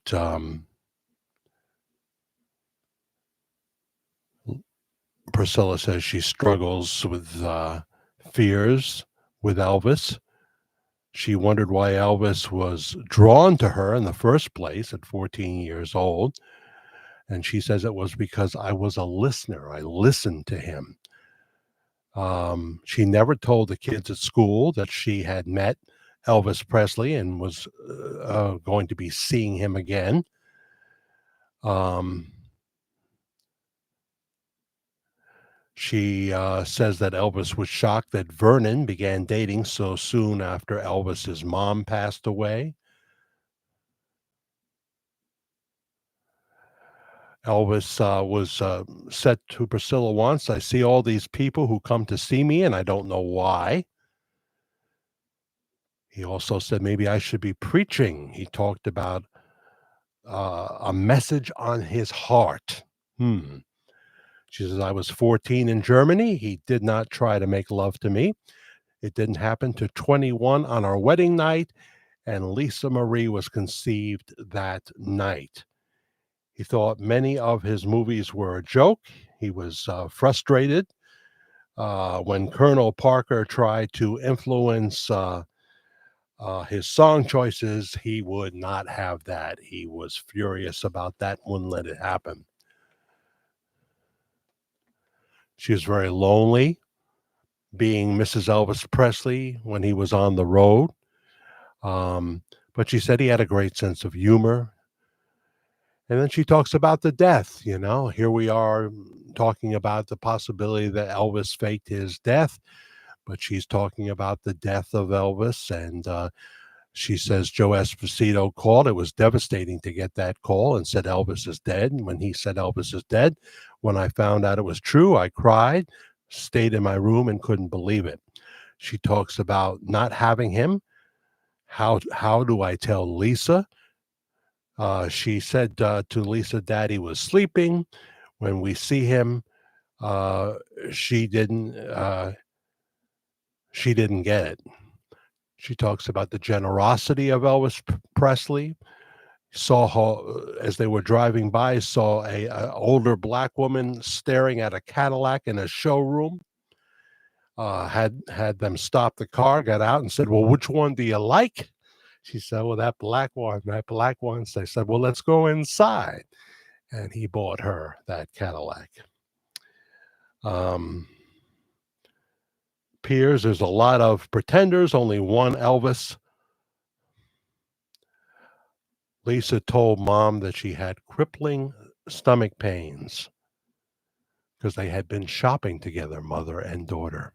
Priscilla says she struggles with fears with Elvis. She wondered why Elvis was drawn to her in the first place at 14 years old. And she says it was because I was a listener. I listened to him. She never told the kids at school that she had met Elvis Presley and was going to be seeing him again. Um, she says that Elvis was shocked that Vernon began dating so soon after Elvis's mom passed away. Elvis was said to Priscilla once, I see all these people who come to see me and I don't know why. He also said maybe I should be preaching. He talked about a message on his heart. Hmm. She says, I was 14 in Germany. He did not try to make love to me. It didn't happen to 21 on our wedding night, and Lisa Marie was conceived that night. He thought many of his movies were a joke. He was frustrated when Colonel Parker tried to influence his song choices. He would not have that. He was furious about that, wouldn't let it happen. She was very lonely being Mrs. Elvis Presley when he was on the road. Um, but she said he had a great sense of humor. And then she talks about the death. Here we are talking about the possibility that Elvis faked his death, but she's talking about the death of Elvis. And she says Joe Esposito called. It was devastating to get that call and said Elvis is dead. And when he said Elvis is dead, when I found out it was true, I cried, stayed in my room, and couldn't believe it. She talks about not having him. How do I tell Lisa? She said to Lisa, Daddy was sleeping. When we see him, uh, she didn't. She didn't get it. She talks about the generosity of Elvis Presley. Saw her as they were driving by. Saw a older black woman staring at a Cadillac in a showroom. Had them stop the car. Got out and said, "Well, which one do you like?" She said, "Well, that black one, that black one." So they said, "Well, let's go inside." And he bought her that Cadillac. Um, Piers, there's a lot of pretenders, only one Elvis. Lisa told mom that she had crippling stomach pains because they had been shopping together, mother and daughter.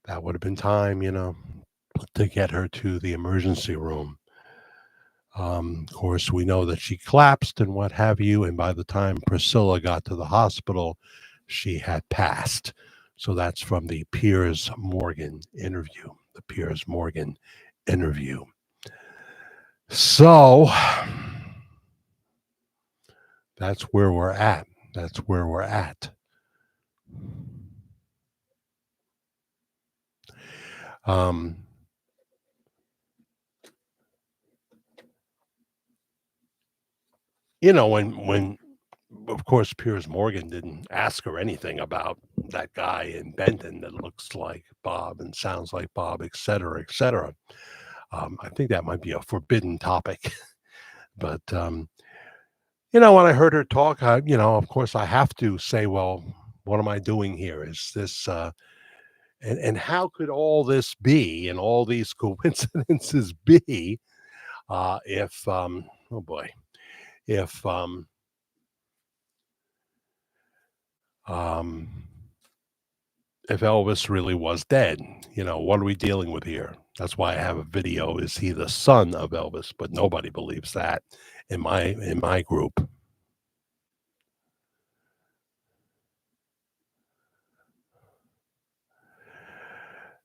That would have been time, to get her to the emergency room. Of course, we know that she collapsed and what have you. And by the time Priscilla got to the hospital, she had passed. So that's from the Piers Morgan interview. The Piers Morgan interview. So that's where we're at. That's where we're at. Um, when of course Piers Morgan didn't ask her anything about that guy in Benton that looks like Bob and sounds like Bob, et cetera, et cetera. I think that might be a forbidden topic. But when I heard her talk, of course, I have to say, well, what am I doing here? Is this and how could all this be and all these coincidences be if oh boy, if um, if Elvis really was dead? What are we dealing with here? That's why I have a video. Is he the son of Elvis? But nobody believes that in my group.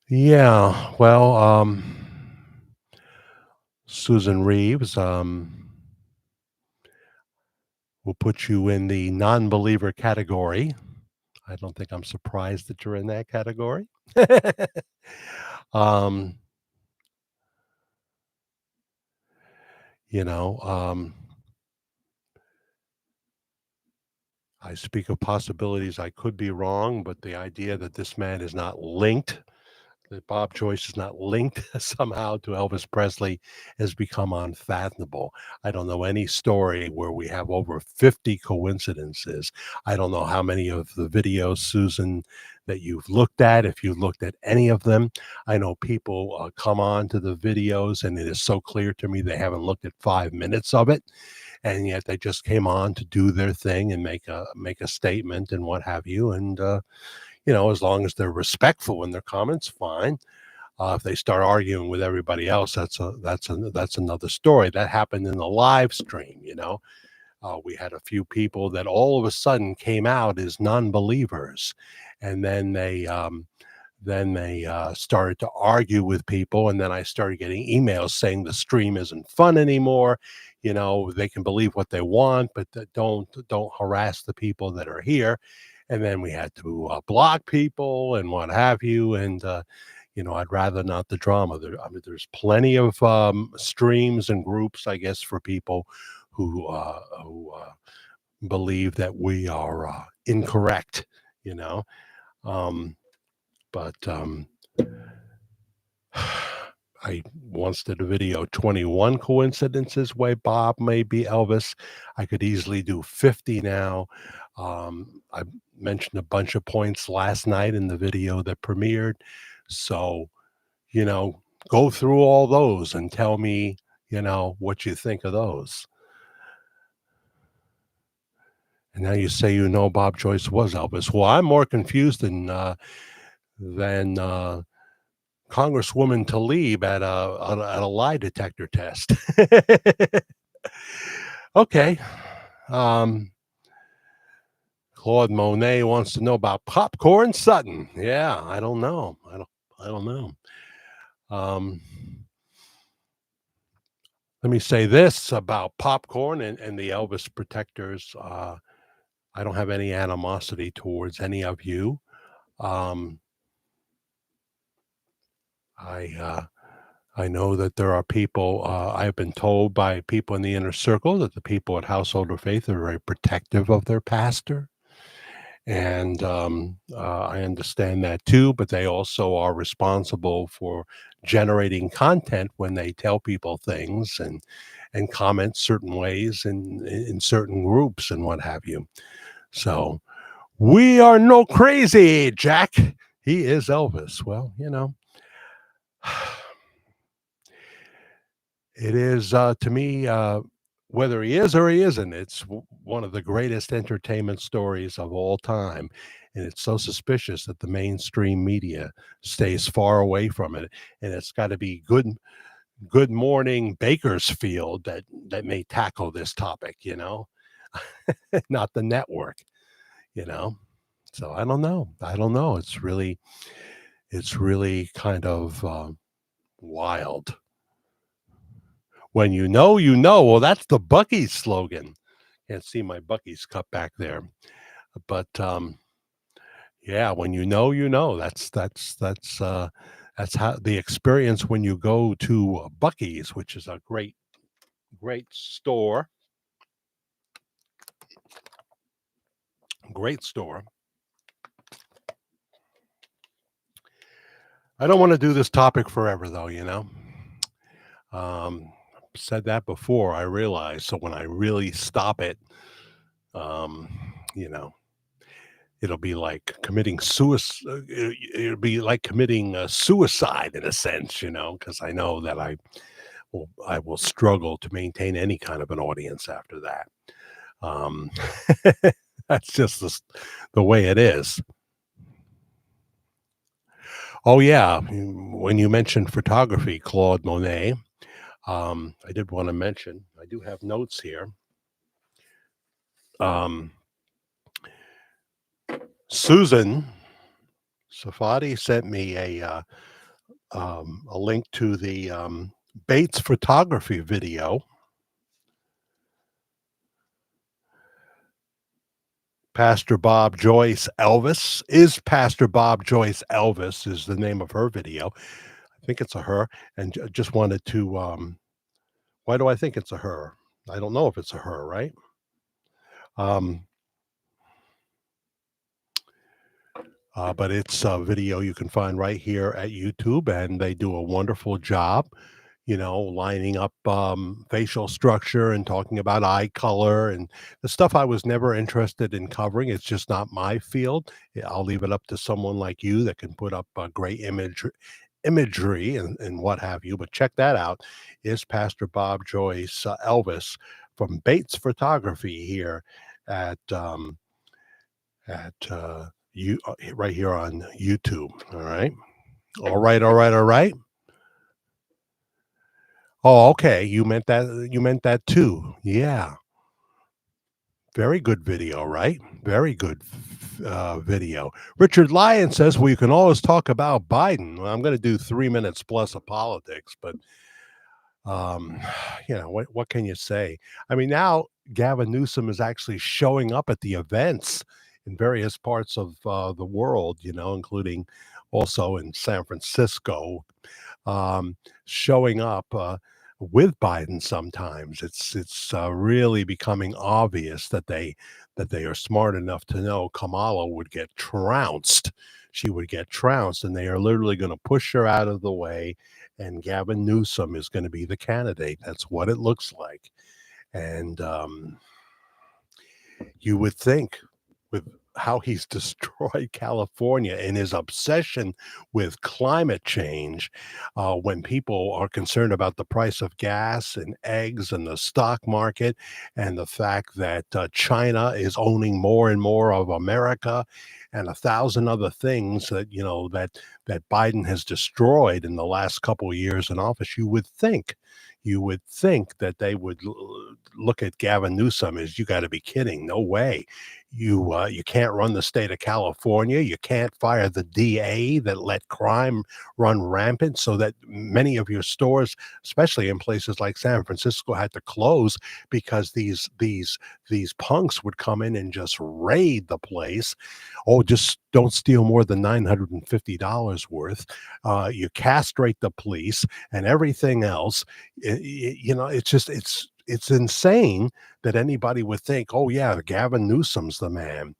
Yeah, well, Susan Reeves will put you in the non-believer category. I don't think I'm surprised that you're in that category. um, you know, um, I speak of possibilities. I could be wrong, but the idea that this man is not linked that Bob Joyce is not linked somehow to Elvis Presley has become unfathomable. I don't know any story where we have over 50 coincidences. I don't know how many of the videos, Susan, that you've looked at, if you've looked at any of them. I know people come on to the videos, and it is so clear to me they haven't looked at 5 minutes of it, and yet they just came on to do their thing and make a statement and what have you. And as long as they're respectful in their comments, fine. If they start arguing with everybody else, that's another story. That happened in the live stream. We had a few people that all of a sudden came out as non-believers, and then they started to argue with people, and then I started getting emails saying the stream isn't fun anymore. They can believe what they want, but don't harass the people that are here. And then we had to block people and what have you. And I'd rather not the drama. There's plenty of streams and groups, I guess, for people who believe that we are incorrect. You know, um, but I once did a video, 21 coincidences why Bob may be Elvis. I could easily do 50 now. I mentioned a bunch of points last night in the video that premiered. So, you know, go through all those and tell me, what you think of those. And now you say Bob Joyce was Elvis. Well, I'm more confused than Congresswoman Tlaib at a lie detector test. Okay. Um, Claude Monet wants to know about popcorn Sutton. Yeah, I don't know. I don't know. Um, Let me say this about popcorn and the Elvis protectors. I don't have any animosity towards any of you. Um, I I know that there are people, I've been told by people in the inner circle that the people at Household of Faith are very protective of their pastor. And I understand that too, but they also are responsible for generating content when they tell people things and comment certain ways in certain groups and what have you. So we are no crazy, Jack. He is Elvis. Well, it is, to me, whether he is or he isn't, it's one of the greatest entertainment stories of all time. And it's so suspicious that the mainstream media stays far away from it. And it's got to be Good Morning Bakersfield that may tackle this topic, not the network, you know. So I don't know. I don't know. It's really kind of wild. When you know, you know. Well, that's the Buc-ee's slogan. Can't see my Buc-ee's cup back there, but yeah, when you know, you know. That's how the experience when you go to Buc-ee's, which is a great store, great store. I don't want to do this topic forever, though. Said that before. I realize. So when I really stop it, um, you know, it'll be like committing suicide. It'll be like committing suicide in a sense, because I know that I will struggle to maintain any kind of an audience after that. Um, that's just the way it is. Oh yeah, when you mentioned photography, Claude Monet, I did want to mention. I do have notes here. Um, Susan Safadi sent me a link to the Bates photography video. Pastor Bob Joyce Elvis is Pastor Bob Joyce Elvis is the name of her video. I think it's a her, and just wanted to. Why do I think it's a her? I don't know if it's a her, right? Um, but it's a video you can find right here at YouTube, and they do a wonderful job, lining up facial structure and talking about eye color and the stuff I was never interested in covering. It's just not my field. Yeah, I'll leave it up to someone like you that can put up great imagery and what have you. But check that out. Is Pastor Bob Joyce Elvis from Bates Photography here at you right here on YouTube. All right. All right. All right. All right. Oh, okay. You meant that too. Yeah. Very good video, right? Very good video. Richard Lyon says, well, you can always talk about Biden. Well, I'm going to do 3 minutes plus of politics, but um, what can you say? I mean, now Gavin Newsom is actually showing up at the events in various parts of the world, including also in San Francisco, um, showing up with Biden. Sometimes it's really becoming obvious that they are smart enough to know Kamala would get trounced. She would get trounced, and they are literally going to push her out of the way. And Gavin Newsom is going to be the candidate. That's what it looks like. And you would think with how he's destroyed California and his obsession with climate change, when people are concerned about the price of gas and eggs and the stock market and the fact that China is owning more and more of America and a thousand other things that Biden has destroyed in the last couple of years in office, you would think that they would look at Gavin Newsom as, you got to be kidding. No way. You can't run the state of California. You can't fire the DA that let crime run rampant, so that many of your stores, especially in places like San Francisco, had to close because these punks would come in and just raid the place. Oh, just don't steal more than $950 worth. You castrate the police and everything else. It's insane that anybody would think, oh yeah, Gavin Newsom's the man.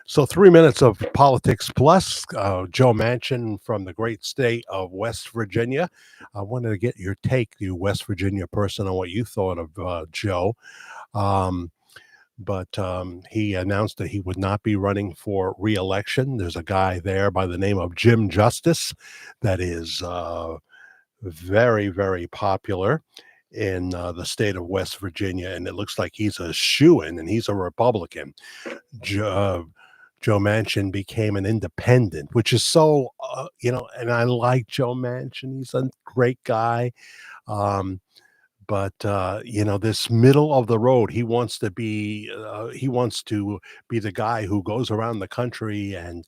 So 3 minutes of politics plus. Joe Manchin from the great state of West Virginia. I wanted to get your take, you West Virginia person, on what you thought of Joe. Um, but he announced that he would not be running for reelection. There's a guy there by the name of Jim Justice that is very, very popular in the state of West Virginia, and it looks like he's a shoo-in, and he's a Republican. Jo- uh, Joe Manchin became an independent, which is and I like Joe Manchin. He's a great guy. Um, but this middle of the road, he wants to be the guy who goes around the country and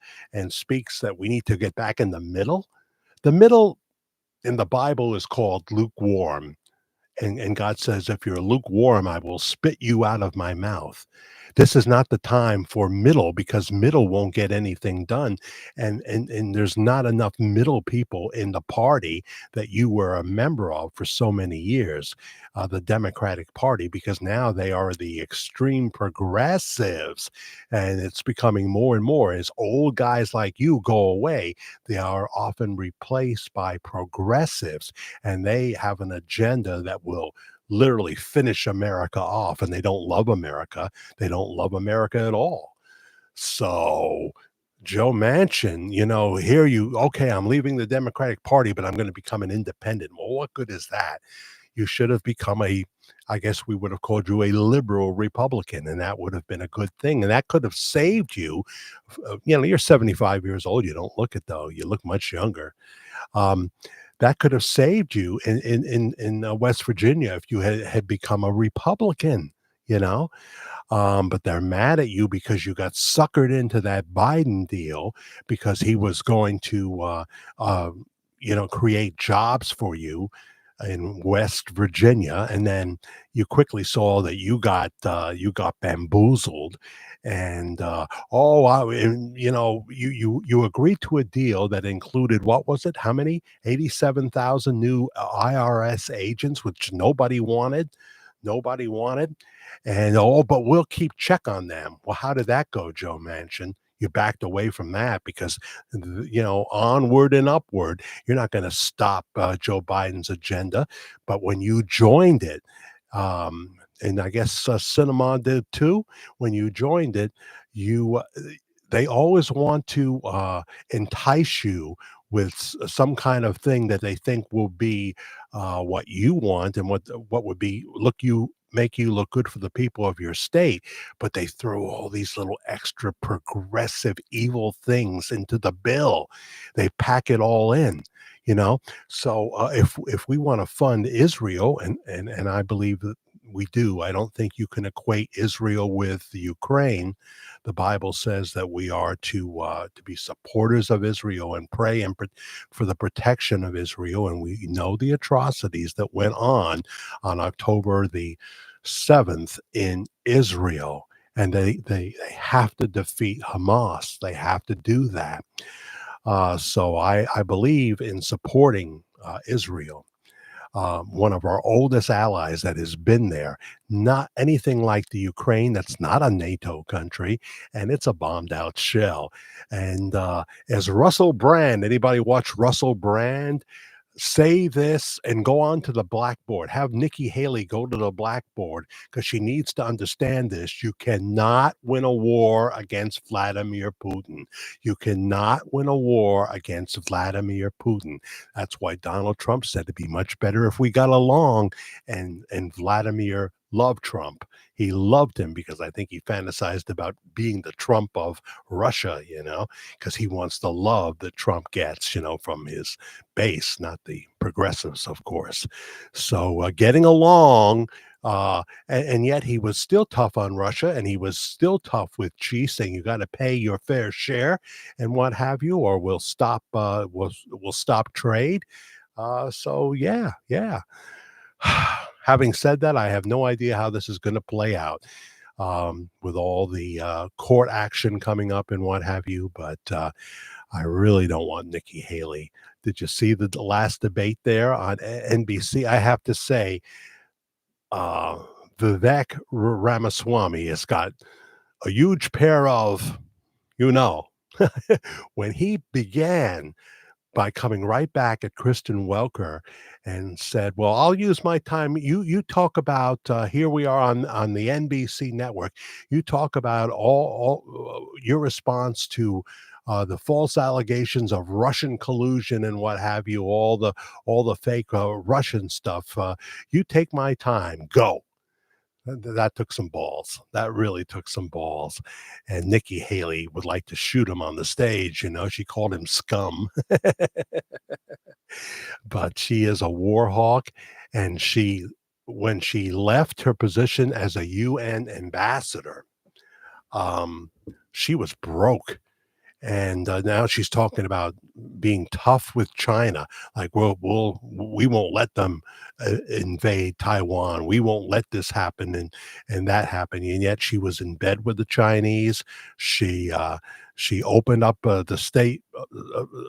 speaks that we need to get back in the middle. The middle in the Bible is called lukewarm. And God says, if you're lukewarm, I will spit you out of my mouth. This is not the time for middle, because middle won't get anything done. And there's not enough middle people in the party that you were a member of for so many years, the Democratic Party, because now they are the extreme progressives. And it's becoming more and more as old guys like you go away, they are often replaced by progressives, and they have an agenda that will literally finish America off. And they don't love America. They don't love America at all. So Joe Manchin, okay, I'm leaving the Democratic Party, but I'm going to become an independent. Well, what good is that? You should have become I guess we would have called you a liberal Republican, and that would have been a good thing. And that could have saved you. You're 75 years old. You don't look it, though. You look much younger. Um, that could have saved you in West Virginia if you had become a Republican, you know. But they're mad at you because you got suckered into that Biden deal, because he was going to, uh, create jobs for you in West Virginia, and then you quickly saw that you got bamboozled, and you agreed to a deal that included, what was it? How many? 87,000 new IRS agents, which nobody wanted. Nobody wanted, and but we'll keep check on them. Well, how did that go, Joe Manchin? you backed away from that because, onward and upward. You're not going to stop Joe Biden's agenda. But when you joined it, and I guess Cinema did too, when you joined it, you they always want to entice you with some kind of thing that they think will be what you want and what would be look you make you look good for the people of your state, but they throw all these little extra progressive evil things into the bill. They pack it all in, you know. So if we want to fund Israel, and I believe that we do, I don't think you can equate Israel with the Ukraine. The Bible says that we are to be supporters of Israel and pray for the protection of Israel. And we know the atrocities that went on October the 7th in Israel. And they have to defeat Hamas. They have to do that. So I believe in supporting Israel, one of our oldest allies that has been there, not anything like the Ukraine. That's not a NATO country, and it's a bombed out shell. And as Russell Brand, anybody watch Russell Brand? Say this and go on to the blackboard. Have Nikki Haley go to the blackboard because she needs to understand this. You cannot win a war against Vladimir Putin. You cannot win a war against Vladimir Putin. That's why Donald Trump said it'd be much better if we got along. And Vladimir loved Trump. He loved him because I think he fantasized about being the Trump of Russia, because he wants the love that Trump gets, from his base, not the progressives, of course. So getting along, and yet he was still tough on Russia, and he was still tough with Xi, saying you got to pay your fair share and what have you, or we'll stop trade. So yeah. Having said that, I have no idea how this is going to play out with all the court action coming up and what have you. But I really don't want Nikki Haley. Did you see the last debate there on NBC? I have to say, Vivek Ramaswamy has got a huge pair of, when he began by coming right back at Kristen Welker and said, "Well, I'll use my time. You talk about here we are on the NBC network. You talk about all your response to the false allegations of Russian collusion and what have you, all the fake Russian stuff. You take my time. Go." That took some balls. That really took some balls. And Nikki Haley would like to shoot him on the stage. She called him scum. But she is a war hawk. And when she left her position as a UN ambassador, she was broke. And now she's talking about being tough with China, like we won't let them invade Taiwan. We won't let this happen and that happen. And yet she was in bed with the Chinese. She opened up the state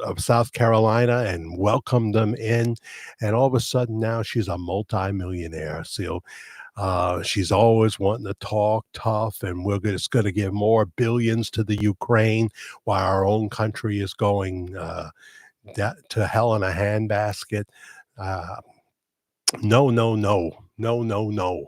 of South Carolina and welcomed them in. And all of a sudden now she's a multimillionaire. So she's always wanting to talk tough, and just going to give more billions to the Ukraine while our own country is going to hell in a handbasket. No, no, no, no, no, no.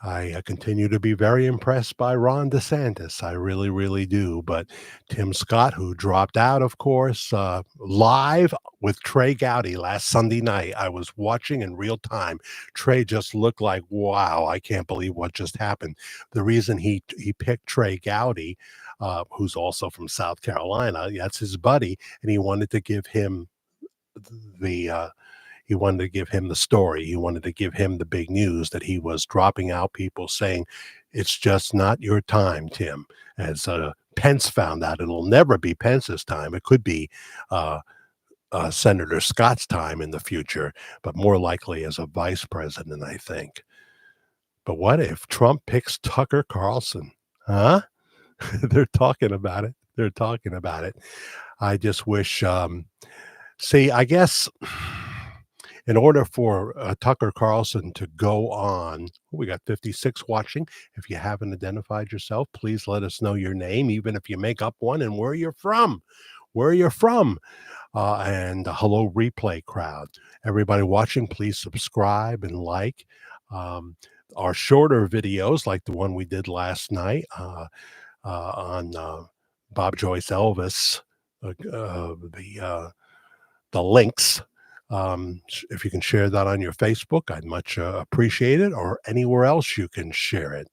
I continue to be very impressed by Ron DeSantis. I really, really do. But Tim Scott, who dropped out, of course, live with Trey Gowdy last Sunday night, I was watching in real time. Trey just looked like, wow, I can't believe what just happened. The reason he picked Trey Gowdy, who's also from South Carolina, that's his buddy, and he wanted to give him the story. He wanted to give him the big news that he was dropping out, people saying, it's just not your time, Tim. As Pence found out, it'll never be Pence's time. It could be Senator Scott's time in the future, but more likely as a vice president, I think. But what if Trump picks Tucker Carlson? Huh? They're talking about it. They're talking about it. I just wish, see, I guess in order for Tucker Carlson to go on, we got 56 watching. If you haven't identified yourself, please let us know your name, even if you make up one, and where you're from. Where you're from. And a hello, replay crowd. Everybody watching, please subscribe and like. Um, our shorter videos, like the one we did last night on Bob Joyce Elvis, the links. If you can share that on your Facebook, I'd much appreciate it, or anywhere else you can share it.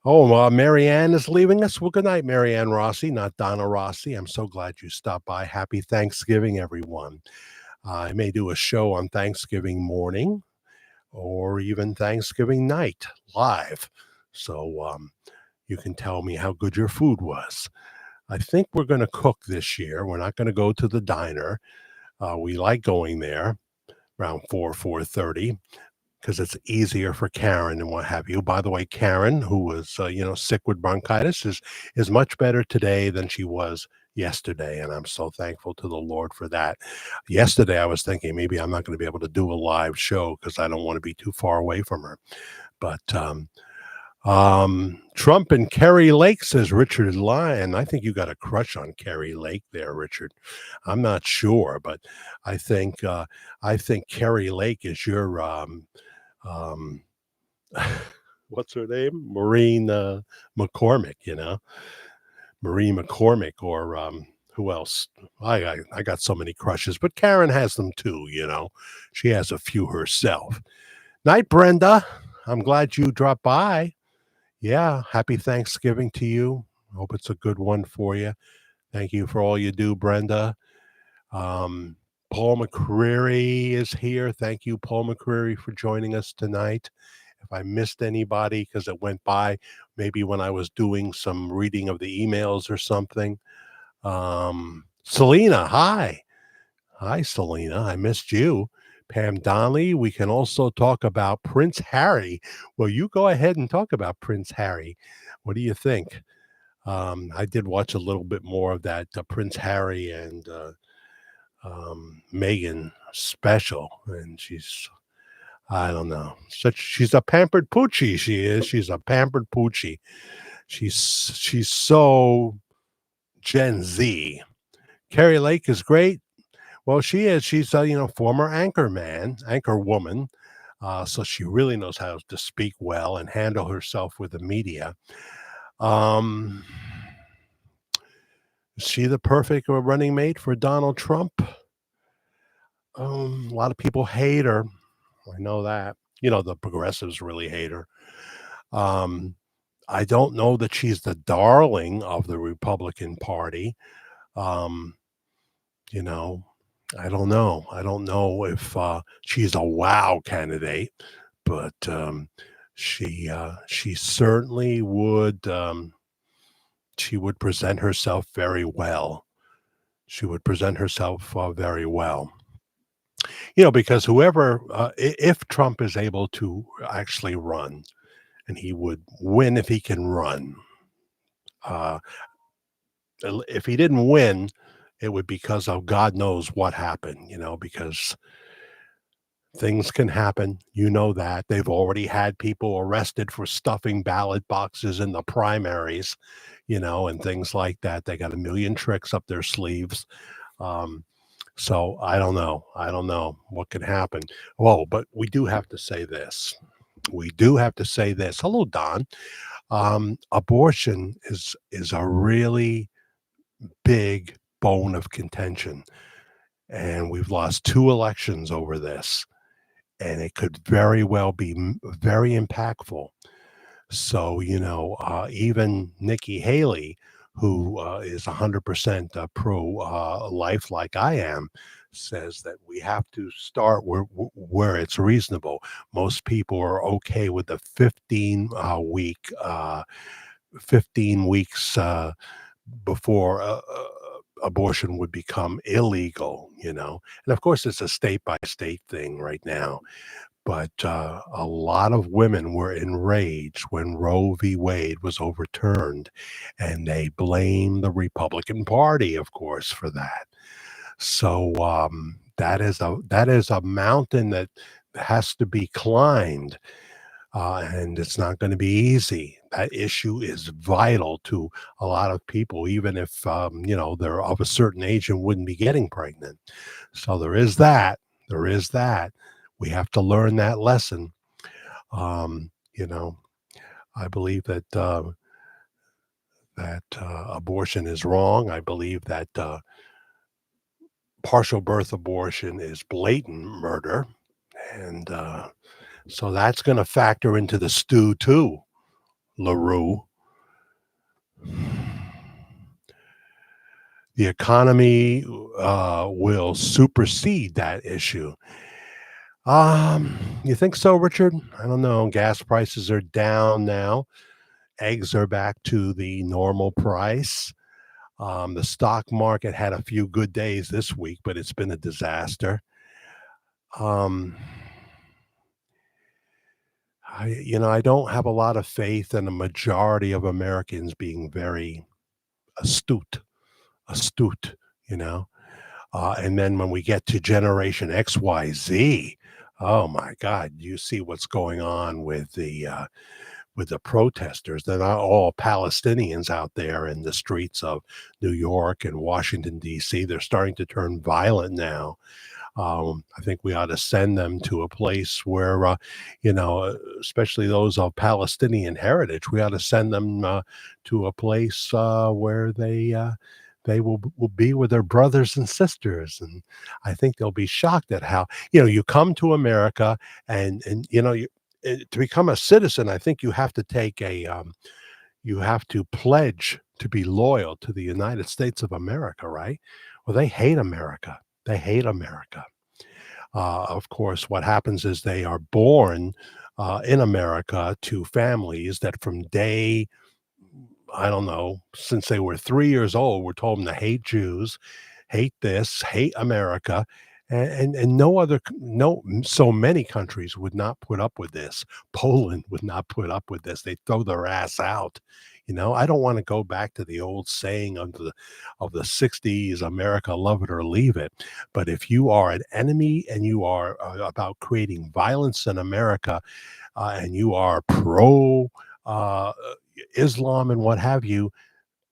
Oh, Marianne is leaving us. Well, good night, Marianne Rossi, not Donna Rossi. I'm so glad you stopped by. Happy Thanksgiving, everyone. I may do a show on Thanksgiving morning or even Thanksgiving night live. So you can tell me how good your food was. I think we're going to cook this year. We're not going to go to the diner. We like going there around 4:30 because it's easier for Karen and what have you. By the way, Karen, who was sick with bronchitis, is much better today than she was yesterday, and I'm so thankful to the Lord for that. Yesterday, I was thinking maybe I'm not going to be able to do a live show because I don't want to be too far away from her. But Trump and Kerry Lake, says Richard Lyon. I think you got a crush on Kerry Lake there, Richard. I'm not sure, but I think Kerry Lake is your what's her name? Maureen McCormick, Marie McCormick, or who else? I got so many crushes, but Karen has them too, She has a few herself. Night, Brenda. I'm glad you dropped by. Yeah, happy Thanksgiving to you. Hope it's a good one for you. Thank you for all you do, Brenda. Paul McCreary is here. Thank you, Paul McCreary, for joining us tonight. If I missed anybody because it went by, maybe when I was doing some reading of the emails or something. Selena, hi. Hi, Selena. I missed you. Pam Donnelly, we can also talk about Prince Harry. Well, you go ahead and talk about Prince Harry. What do you think? I did watch a little bit more of that Prince Harry and Meghan special, and I don't know. She's a pampered poochie. She is. She's a pampered poochie. She's so Gen Z. Carrie Lake is great. Well, she is. She's a former anchor woman. So she really knows how to speak well and handle herself with the media. Is she the perfect running mate for Donald Trump? A lot of people hate her. I know that. The progressives really hate her. I don't know that she's the darling of the Republican Party. I don't know. I don't know if she's a wow candidate, but she certainly would. She would present herself very well. She would present herself very well. Because whoever, if Trump is able to actually run, and he would win if he can run. If he didn't win, it would be because of God knows what happened, because things can happen. That. They've already had people arrested for stuffing ballot boxes in the primaries, and things like that. They got a million tricks up their sleeves. So I don't know. I don't know what can happen. Oh, but we do have to say this. Hello, Don. Abortion is a really big bone of contention. And we've lost 2 elections over this. And it could very well be very impactful. So, even Nikki Haley, who is 100% pro-life like I am, says that we have to start where it's reasonable. Most people are okay with the 15 weeks before abortion would become illegal, And of course, it's a state-by-state thing right now. But a lot of women were enraged when Roe v. Wade was overturned, and they blamed the Republican Party, of course, for that. So that is a mountain that has to be climbed, and it's not going to be easy. That issue is vital to a lot of people, even if they're of a certain age and wouldn't be getting pregnant. So there is that. There is that. We have to learn that lesson. Um, you know, I believe that abortion is wrong. I believe that partial birth abortion is blatant murder, and so that's going to factor into the stew too, Larue. The economy will supersede that issue. You think so, Richard? I don't know. Gas prices are down now. Eggs are back to the normal price. The stock market had a few good days this week, but it's been a disaster. Um, I don't have a lot of faith in a majority of Americans being very astute, astute, you know. And then when we get to Generation XYZ, oh my God, you see what's going on with the protesters. They're not all Palestinians out there in the streets of New York and Washington D.C. They're starting to turn violent now. I think we ought to send them to a place where, especially those of Palestinian heritage, we ought to send them to a place where they will be with their brothers and sisters, and I think they'll be shocked at how you come to America and to become a citizen. I think you have to take you have to pledge to be loyal to the United States of America, right? Well, they hate America. They hate America. Of course, what happens is they are born in America to families that from day, I don't know, since they were 3 years old, we're told them to hate Jews, hate this, hate America. And no other, no, so many countries would not put up with this. Poland would not put up with this. They throw their ass out. I don't want to go back to the old saying of the 60s, America, love it or leave it. But if you are an enemy and you are about creating violence in America, and you are pro uh, Islam and what have you,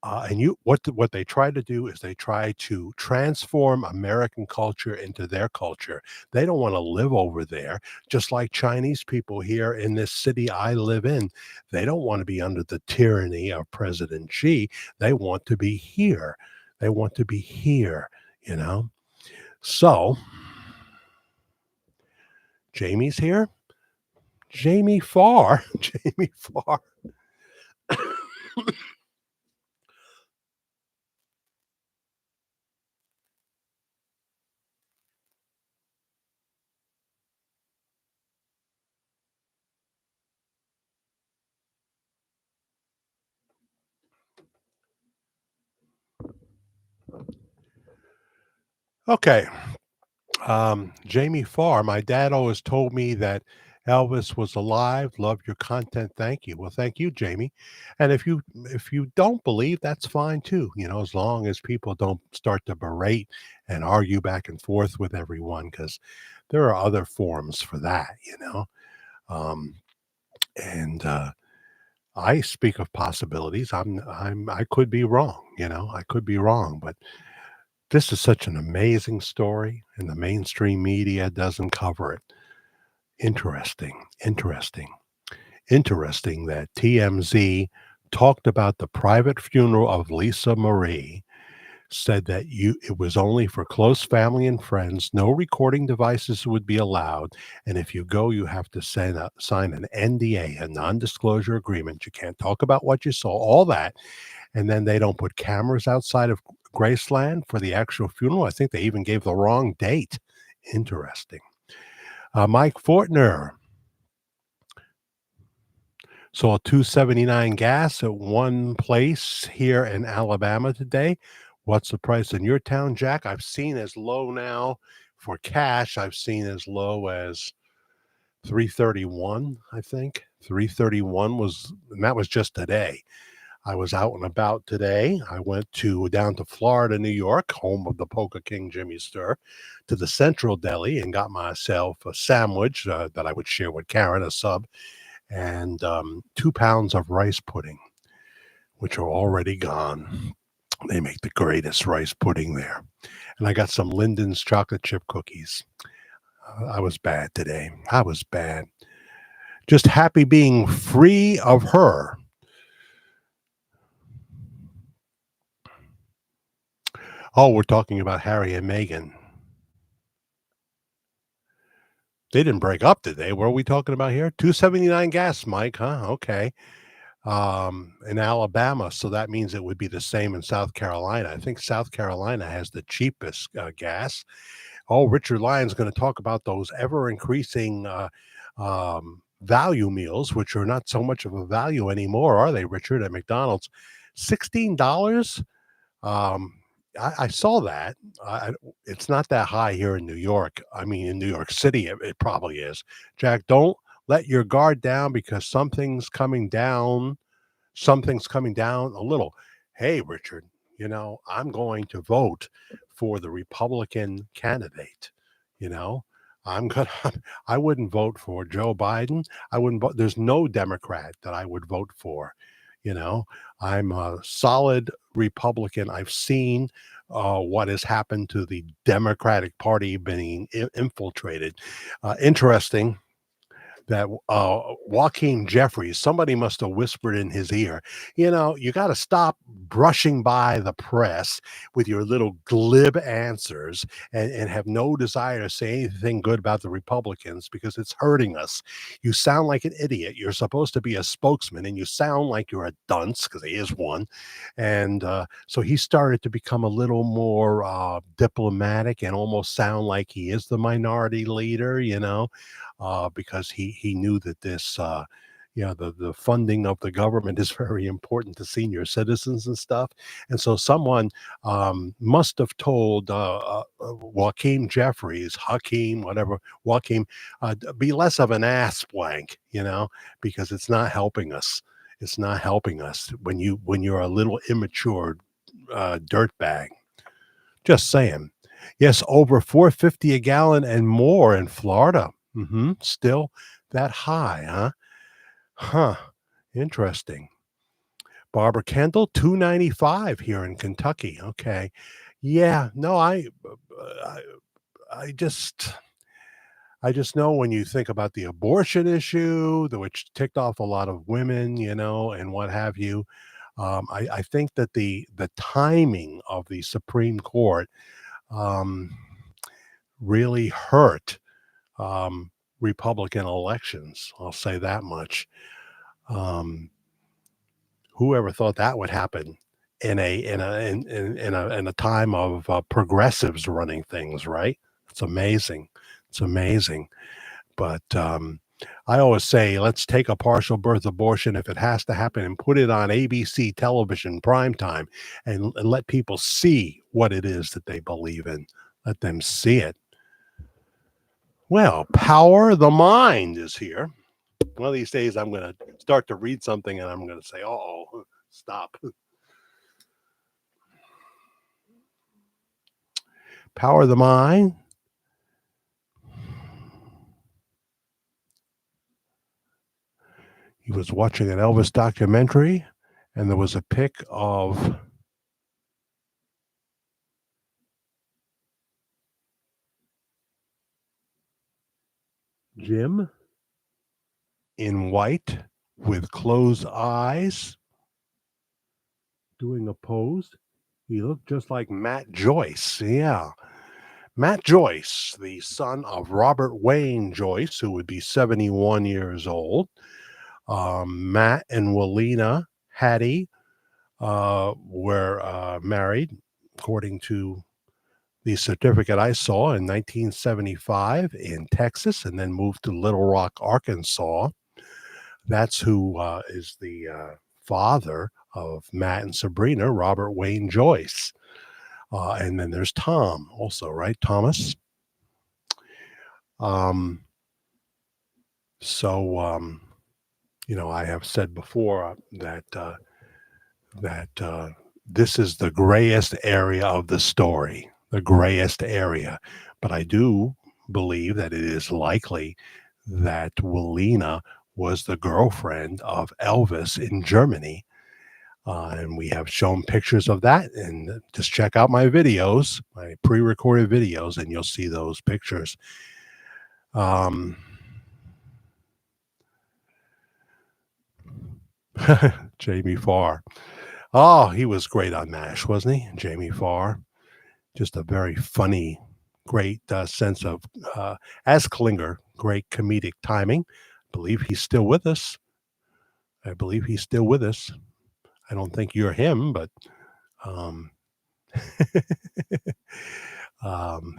and what they try to do is they try to transform American culture into their culture. They don't want to live over there, just like Chinese people here in this city I live in. They don't want to be under the tyranny of President Xi. They want to be here. They want to be here, you know. So Jamie's here. Jamie Farr. Jamie Farr. Okay. Jamie Farr, my dad always told me that Elvis was alive. Love your content. Thank you. Well, thank you, Jamie. And if you don't believe, that's fine too. As long as people don't start to berate and argue back and forth with everyone, because there are other forums for that. Um, and I speak of possibilities. I could be wrong. I could be wrong, but this is such an amazing story, and the mainstream media doesn't cover it. Interesting, interesting, interesting that TMZ talked about the private funeral of Lisa Marie, said that it was only for close family and friends, no recording devices would be allowed, and if you go, you have to sign an NDA, a non-disclosure agreement. You can't talk about what you saw, all that, and then they don't put cameras outside of Graceland for the actual funeral. I think they even gave the wrong date. Interesting. Mike Fortner saw 279 gas at one place here in Alabama today. What's the price in your town, Jack? I've seen as low now for cash. I've seen as low as 331, I think. 331 was, and that was just today. I was out and about today. I went to down to Florida, New York, home of the Polka King Jimmy Stir, to the Central Deli and got myself a sandwich that I would share with Karen, a sub, and 2 pounds of rice pudding, which are already gone. They make the greatest rice pudding there. And I got some Linden's chocolate chip cookies. I was bad today. I was bad. Just happy being free of her. Oh, we're talking about Harry and Meghan. They didn't break up, did they? What are we talking about here? 279 gas, Mike, huh? Okay. In Alabama, so that means it would be the same in South Carolina. I think South Carolina has the cheapest gas. Oh, Richard Lyon's going to talk about those ever increasing value meals, which are not so much of a value anymore, are they, Richard, at McDonald's? $16? Um, I saw that. It's not that high here in New York. I mean, in New York City, it probably is. Jack, don't let your guard down because something's coming down. Something's coming down a little. Hey, Richard, I'm going to vote for the Republican candidate. You know, I'm gonna. I wouldn't vote for Joe Biden. I wouldn't vote. There's no Democrat that I would vote for. You know, I'm a solid Republican. I've seen what has happened to the Democratic Party being infiltrated. Interesting that Joaquin Jeffries, somebody must have whispered in his ear, you got to stop brushing by the press with your little glib answers and have no desire to say anything good about the Republicans because it's hurting us. You sound like an idiot. You're supposed to be a spokesman and you sound like you're a dunce because he is one. And so he started to become a little more diplomatic and almost sound like he is the minority leader, because he knew that this the funding of the government is very important to senior citizens and stuff. And so someone must have told Joaquin Jeffries, Hakeem, whatever, Joaquin, be less of an ass blank, because it's not helping us. It's not helping us when you're a little immature dirtbag. Just saying. Yes, over 450 a gallon and more in Florida. Still that high, huh? Huh. Interesting. Barbara Kendall, 295 here in Kentucky. Okay. Yeah, no, I I just I just know when you think about the abortion issue, which ticked off a lot of women, and what have you. I think that the timing of the Supreme Court um, really hurt Republican elections. I'll say that much. Um, whoever thought that would happen in a time of progressives running things, right? It's amazing. It's amazing. But I always say, let's take a partial birth abortion if it has to happen and put it on ABC television prime time and let people see what it is that they believe in. Let them see it. Well, Power the Mind is here. One of these days, I'm going to start to read something and I'm going to say, oh, stop. Power the Mind. He was watching an Elvis documentary and there was a pic of Jim in white with closed eyes doing a pose. He looked just like Matt Joyce. Yeah. Matt Joyce, the son of Robert Wayne Joyce, who would be 71 years old. Matt and Walina Hattie were married, according to the certificate I saw, in 1975 in Texas, and then moved to Little Rock, Arkansas. That's who is the father of Matt and Sabrina, Robert Wayne Joyce. And then there's Tom also, right? Thomas. Um, so, I have said before that that this is the grayest area of the story, the grayest area. But I do believe that it is likely that Willina was the girlfriend of Elvis in Germany. And we have shown pictures of that. And just check out my videos, my pre recorded videos, and you'll see those pictures. Um, Jamie Farr. Oh, he was great on MASH, wasn't he? Jamie Farr. Just a very funny, great sense of, as Klinger, great comedic timing. I believe he's still with us. I believe he's still with us. I don't think you're him, but um,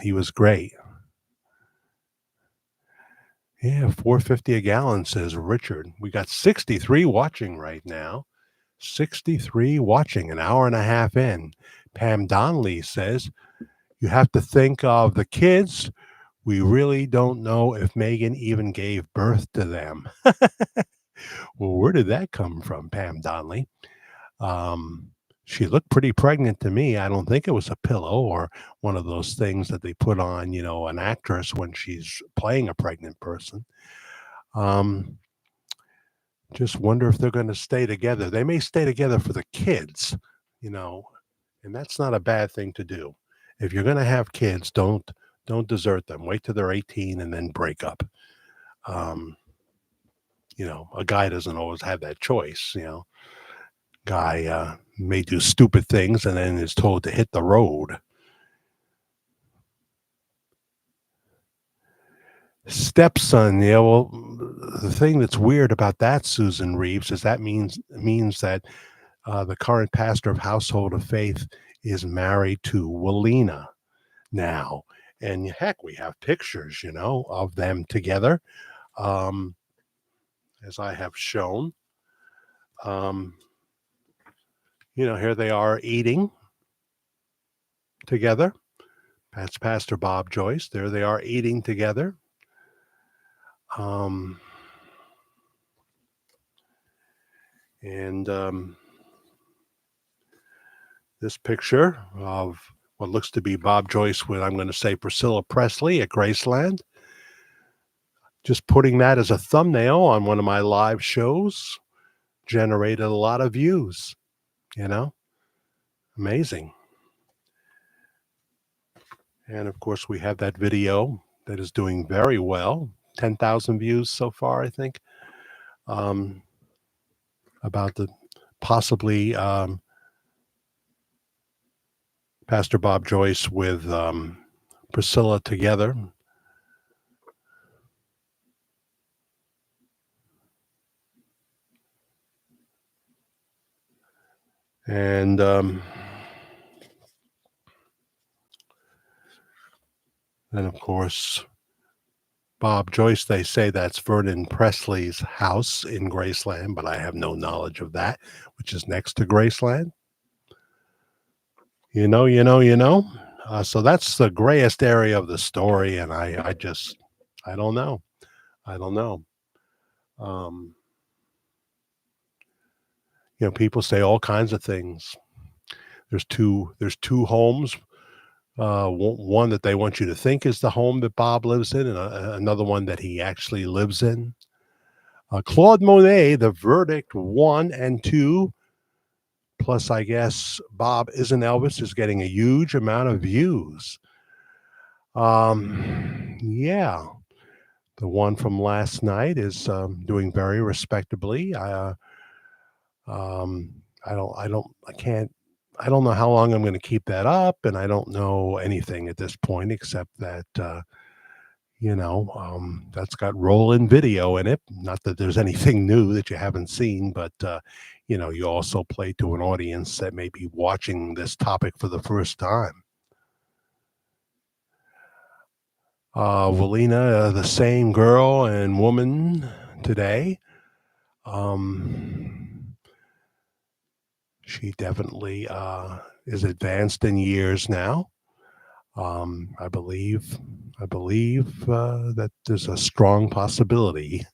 he was great. Yeah, 450 a gallon, says Richard. We got 63 watching right now. 63 watching, an hour and a half in. Pam Donnelly says, you have to think of the kids. We really don't know if Megan even gave birth to them. Well, where did that come from, Pam Donnelly? She looked pretty pregnant to me. I don't think it was a pillow or one of those things that they put on, an actress when she's playing a pregnant person. Um, just wonder if they're going to stay together. They may stay together for the kids, you know, and that's not a bad thing to do. If you're going to have kids, don't desert them. Wait till they're 18 and then break up. Um, a guy doesn't always have that choice. Guy may do stupid things and then is told to hit the road. Stepson, yeah. Well, the thing that's weird about that, Susan Reeves, is that means that the current pastor of Household of Faith is married to Willina now, and heck, we have pictures, of them together, as I have shown. Here they are eating together. That's Pastor Bob Joyce. There they are eating together. And this picture of what looks to be Bob Joyce with, I'm going to say, Priscilla Presley at Graceland. Just putting that as a thumbnail on one of my live shows generated a lot of views, amazing. And of course, we have that video that is doing very well, 10,000 views so far, I think, about the possibly Pastor Bob Joyce with Priscilla together. And then, of course, Bob Joyce, they say that's Vernon Presley's house in Graceland, but I have no knowledge of that, which is next to Graceland. So that's the grayest area of the story, and I don't know. People say all kinds of things. There's two homes. One that they want you to think is the home that Bob lives in, and another one that he actually lives in. Claude Monet, The Verdict 1 and 2, plus I guess Bob Isn't Elvis is getting a huge amount of views. Yeah, the one from last night is doing very respectably. I don't know how long I'm going to keep that up, and I don't know anything at this point except that that's got roll-in video in it. Not that there's anything new that you haven't seen, but you also play to an audience that may be watching this topic for the first time. Willina, the same girl and woman today. She definitely is advanced in years now. I believe that there's a strong possibility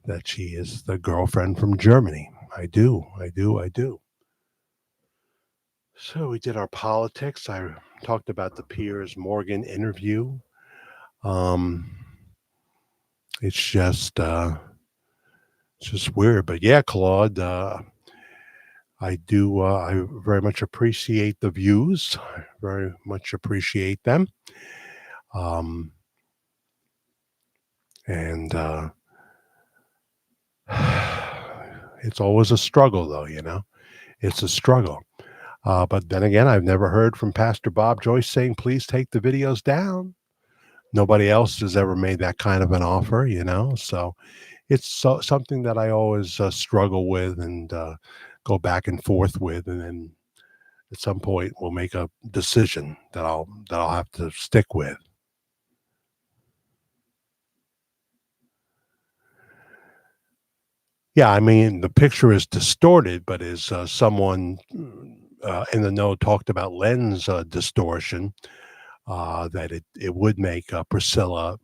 that she is the girlfriend from Germany. I do. So we did our politics. I talked about the Piers Morgan interview. Um, it's just weird, but yeah, Claude, I very much appreciate the views. I very much appreciate them. Um, and it's always a struggle, though. It's a struggle. But then again, I've never heard from Pastor Bob Joyce saying, "Please take the videos down." Nobody else has ever made that kind of an offer. So something that I always struggle with and go back and forth with, and then at some point we'll make a decision that I'll have to stick with. Yeah, I mean the picture is distorted, but as someone in the know talked about lens distortion, that it would make Priscilla,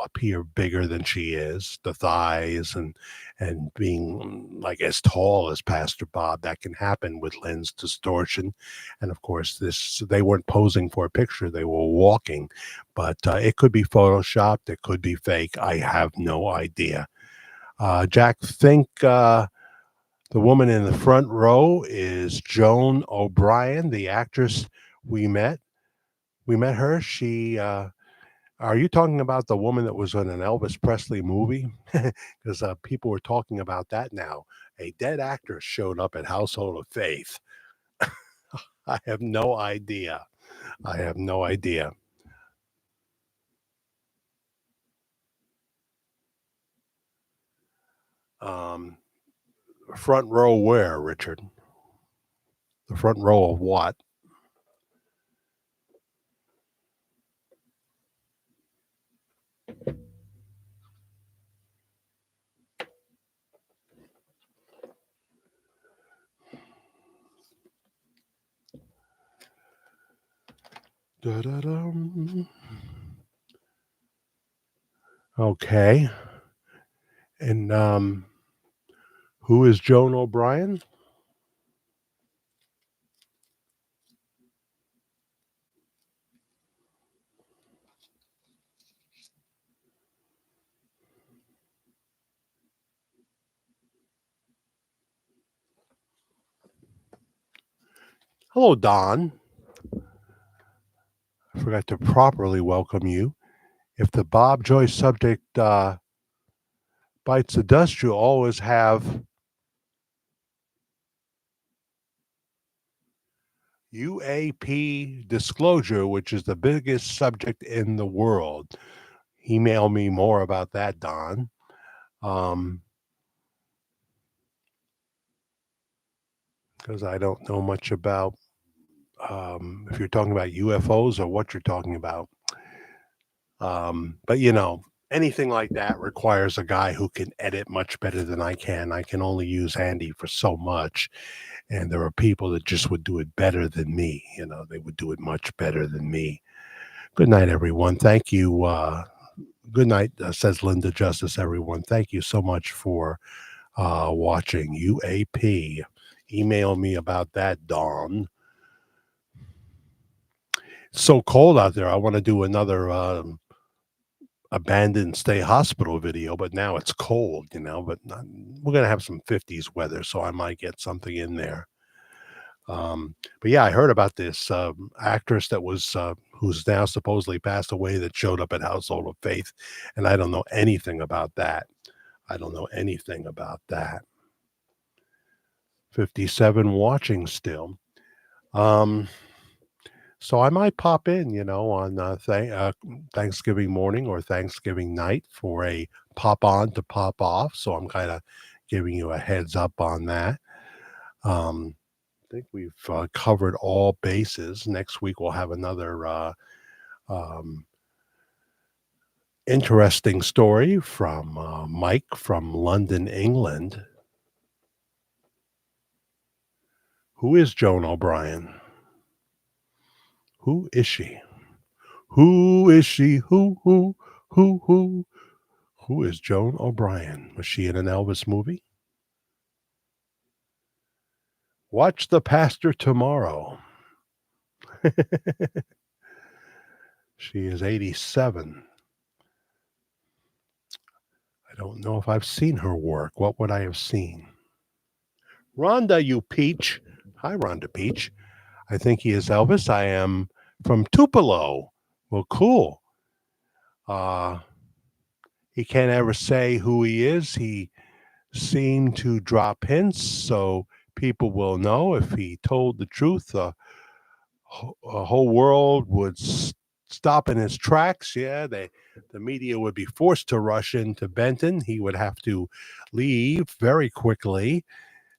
appear bigger than she is, the thighs and being like as tall as Pastor Bob. That can happen with lens distortion, and of course, this they weren't posing for a picture; they were walking, but it could be photoshopped, it could be fake. I have no idea. Jack, think the woman in the front row is Joan O'Brien, the actress we met. We met her. She Are you talking about the woman that was in an Elvis Presley movie? Because people were talking about that now. A dead actress showed up at Household of Faith. I have no idea. I have no idea. Um, Front row where, Richard? The front row of what? Da-da-dum. Okay. And who is Joan O'Brien? Hello, Don. I forgot to properly welcome you. If the Bob Joyce subject bites the dust, you always have UAP disclosure, which is the biggest subject in the world. Email me more about that, Don. Um, because I don't know much about if you're talking about UFOs or what you're talking about. But anything like that requires a guy who can edit much better than I can. I can only use Andy for so much, and there are people that just would do it better than me. They would do it much better than me. Good night, everyone. Thank you. Good night, says Linda Justice, everyone. Thank you so much for watching UAP. Email me about that, Dawn. It's so cold out there. I want to do another abandoned stay hospital video, but now it's cold, but we're going to have some 50s weather, so I might get something in there. But yeah, I heard about this actress that was who's now supposedly passed away that showed up at Household of Faith, and I don't know anything about that. I don't know anything about that. 57 watching still. Um, so I might pop in, on Thanksgiving morning or Thanksgiving night for a pop on to pop off. So I'm kind of giving you a heads up on that. I think we've covered all bases. Next week we'll have another um, interesting story from Mike from London, England. Who is Joan O'Brien? Who is she? Who is she? Who is Joan O'Brien? Was she in an Elvis movie? Watch The Pastor tomorrow. She is 87. I don't know if I've seen her work. What would I have seen? Rhonda, you peach. Hi, Rhonda Peach. I think he is Elvis. I am from Tupelo. Well, cool. Uh, he can't ever say who he is. He seemed to drop hints so people will know if he told the truth. A whole world would stop in its tracks. Yeah, the media would be forced to rush into Benton. He would have to leave very quickly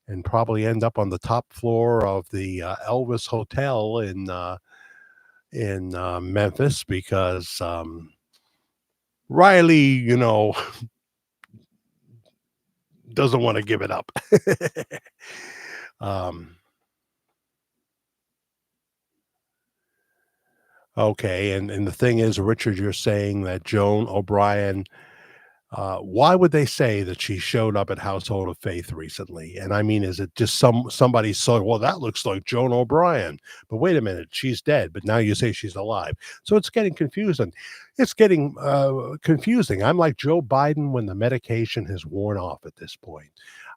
and probably end up on the top floor of the Elvis Hotel in Memphis because Riley, doesn't want to give it up. um, okay, and the thing is, Richard, you're saying that Joan O'Brien. Why would they say that she showed up at Household of Faith recently? And I mean, is it just somebody saw, well, that looks like Joan O'Brien, but wait a minute, she's dead, but now you say she's alive. So it's getting confusing. It's getting confusing. I'm like Joe Biden when the medication has worn off at this point.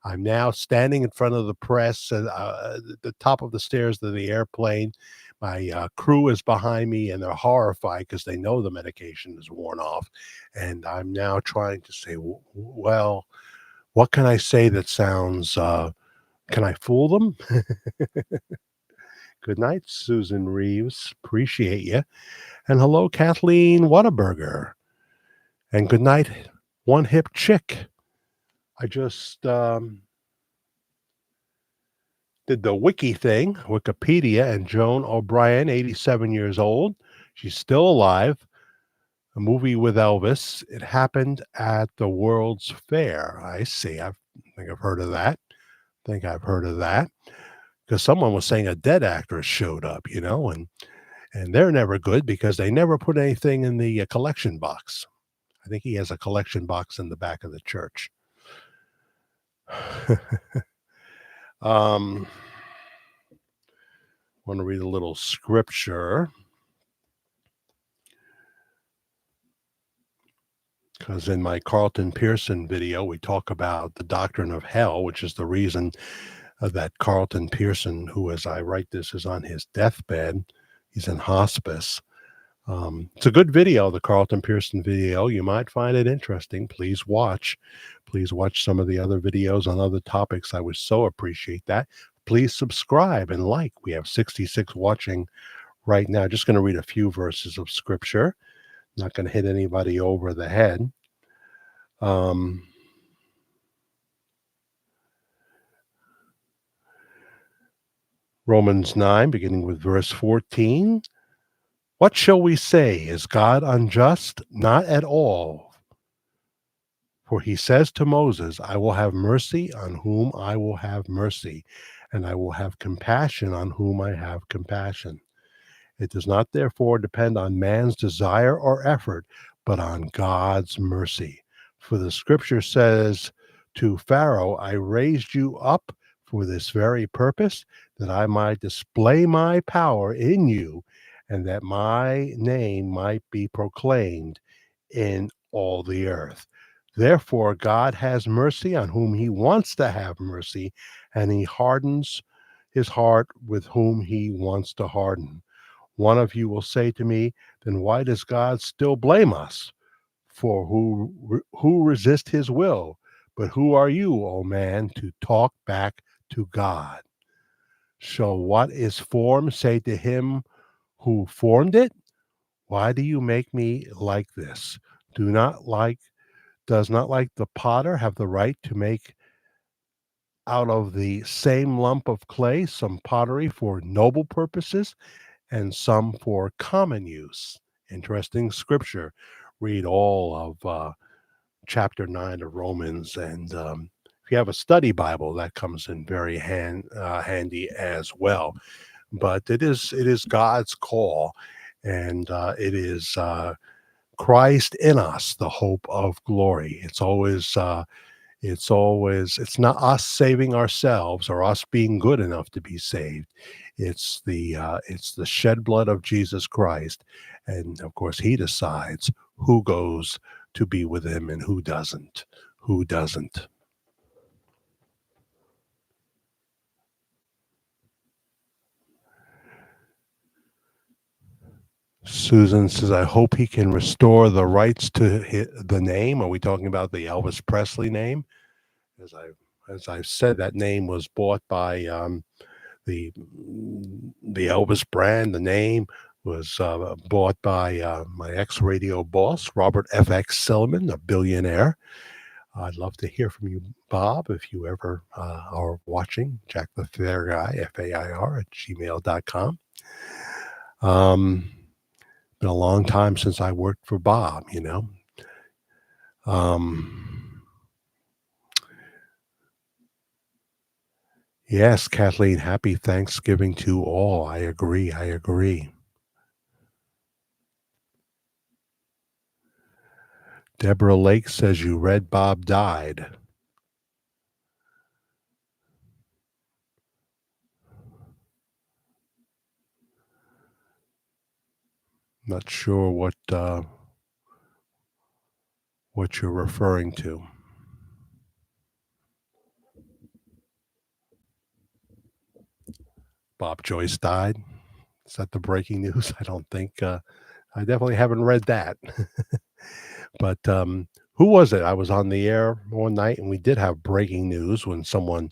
I'm now standing in front of the press at the top of the stairs of the airplane. My crew is behind me and they're horrified because they know the medication is worn off. And I'm now trying to say, well, what can I say that sounds, can I fool them? Good night, Susan Reeves. Appreciate you. And hello, Kathleen Whataburger. And good night, One Hip Chick. I just did the wiki thing, Wikipedia, and Joan O'Brien, 87 years old. She's still alive. A movie with Elvis. It happened at the World's Fair. I see. I think I've heard of that. Because someone was saying a dead actress showed up, and they're never good because they never put anything in the collection box. I think he has a collection box in the back of the church. Want to read a little scripture. Because in my Carlton Pearson video, we talk about the doctrine of hell, which is the reason that Carlton Pearson, who, as I write this, is on his deathbed. He's in hospice. It's a good video, the Carlton Pearson video. You might find it interesting. Please watch. Please watch some of the other videos on other topics. I would so appreciate that. Please subscribe and like. We have 66 watching right now. Just going to read a few verses of scripture. Not going to hit anybody over the head. Romans 9, beginning with verse 14. What shall we say? Is God unjust? Not at all. For he says to Moses, I will have mercy on whom I will have mercy, and I will have compassion on whom I have compassion. It does not therefore depend on man's desire or effort, but on God's mercy. For the scripture says to Pharaoh, I raised you up for this very purpose, that I might display my power in you, and that my name might be proclaimed in all the earth. Therefore, God has mercy on whom he wants to have mercy, and he hardens his heart with whom he wants to harden. One of you will say to me, then why does God still blame us? For who resist his will? But who are you, O man, to talk back to God? So what is formed? Say to him who formed it, why do you make me like this? Does not like the potter have the right to make out of the same lump of clay some pottery for noble purposes and some for common use? Interesting scripture. Read all of chapter 9 of Romans. And if you have a study Bible, that comes in very handy as well. But it is God's call, and it is Christ in us, the hope of glory. It's always It's not us saving ourselves or us being good enough to be saved. It's the shed blood of Jesus Christ, and of course he decides who goes to be with him and who doesn't. Who doesn't. Susan says, I hope he can restore the rights to the name. Are we talking about the Elvis Presley name? As I as I've said, that name was bought by the the Elvis brand. The name was bought by my ex radio boss, Robert FX Sillman, a billionaire. I'd love to hear from you, Bob, if you ever are watching. Jack the Fair Guy, FAIR at gmail.com. Been a long time since I worked for Bob, you know. Um, yes, Kathleen, happy Thanksgiving to all. I agree. I agree. Deborah Lake says you read Bob died. Not sure what you're referring to. Bob Joyce died. Is that the breaking news? I don't think. I definitely haven't read that. But who was it? I was on the air one night, and we did have breaking news when someone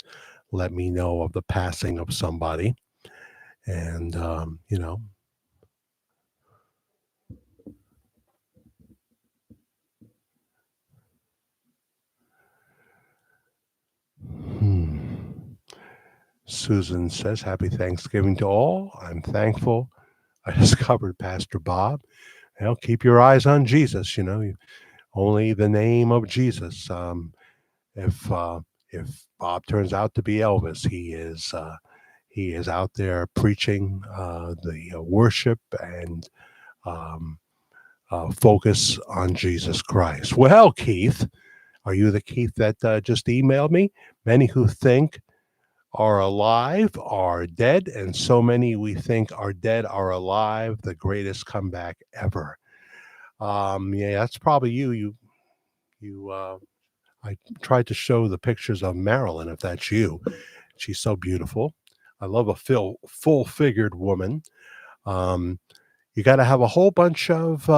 let me know of the passing of somebody, and Hmm. Susan says, Happy Thanksgiving to all. I'm thankful I discovered Pastor Bob. Well, keep your eyes on Jesus, only the name of Jesus. If if Bob turns out to be Elvis, he is out there preaching the worship and um, focus on Jesus Christ. Well, Keith, are you the Keith that just emailed me? Many who think are alive are dead, and so many we think are dead are alive. The greatest comeback ever. Yeah, that's probably you. You. I tried to show the pictures of Marilyn. If that's you, she's so beautiful. I love a full figured woman. Um, you got to have a whole bunch of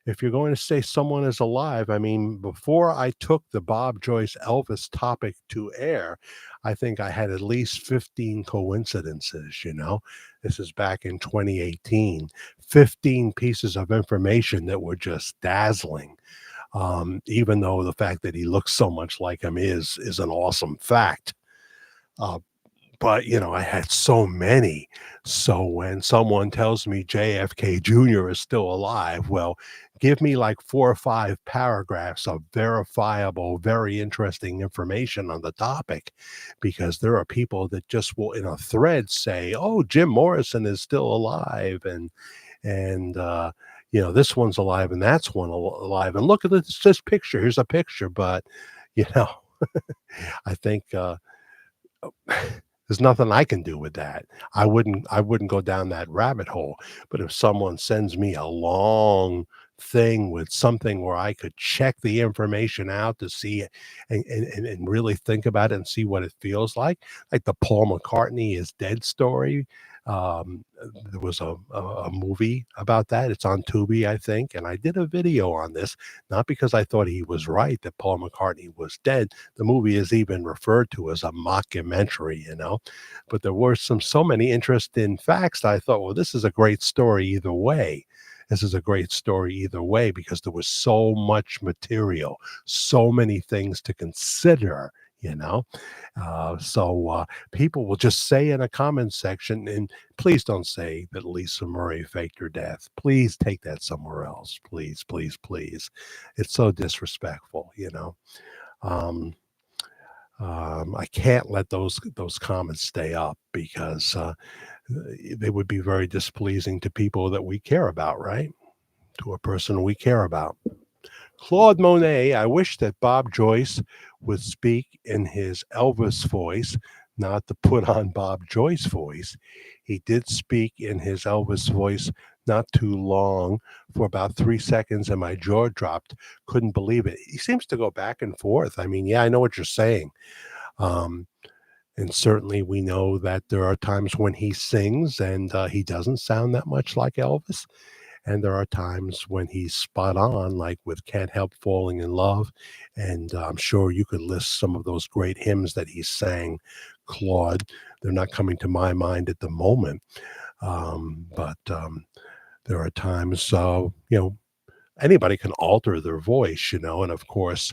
if you're going to say someone is alive, I mean, before I took the Bob Joyce Elvis topic to air, I think I had at least 15 coincidences. This is back in 2018. 15 pieces of information that were just dazzling. Even though the fact that he looks so much like him is an awesome fact. Uh, but I had so many. So when someone tells me JFK Jr. is still alive, well, give me like 4 or 5 paragraphs of verifiable, very interesting information on the topic, because there are people that just will in a thread say, "Oh, Jim Morrison is still alive," and this one's alive and that's one alive, and look at this picture. Here's a picture, but you know, I think. There's nothing I can do with that. I wouldn't go down that rabbit hole. But if someone sends me a long thing with something where I could check the information out to see it and really think about it and see what it feels like the Paul McCartney is dead story. There was a movie about that. It's on Tubi, I think. And I did a video on this, not because I thought he was right that Paul McCartney was dead. The movie is even referred to as a mockumentary. But there were so many interesting facts that I thought, well, this is a great story either way. This is a great story either way, because there was so much material, so many things to consider, you know. So people will just say in a comment section, and please don't say that Lisa Murray faked her death. Please take that somewhere else. Please, please, please. It's so disrespectful. Um, I can't let those comments stay up, because they would be very displeasing to people that we care about, right? To a person we care about. Claude Monet, I wish that Bob Joyce would speak in his Elvis voice, not the put on Bob Joyce voice. He did speak in his Elvis voice not too long, for about 3 seconds, and my jaw dropped. Couldn't believe it. He seems to go back and forth. I mean, yeah, I know what you're saying. Um, and certainly we know that there are times when he sings and he doesn't sound that much like Elvis. And there are times when he's spot on, like with Can't Help Falling in Love. And I'm sure you could list some of those great hymns that he sang, Claude. They're not coming to my mind at the moment. But there are times, anybody can alter their voice, and of course,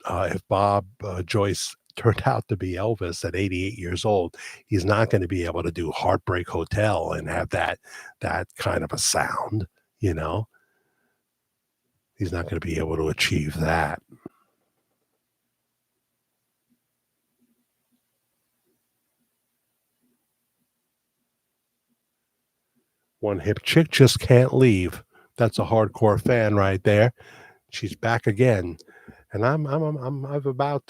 if Bob Joyce turned out to be Elvis at 88 years old, he's not going to be able to do Heartbreak Hotel and have that kind of a sound. You know, he's not going to be able to achieve that. One hip chick just can't leave. That's a hardcore fan right there. She's back again, and I've about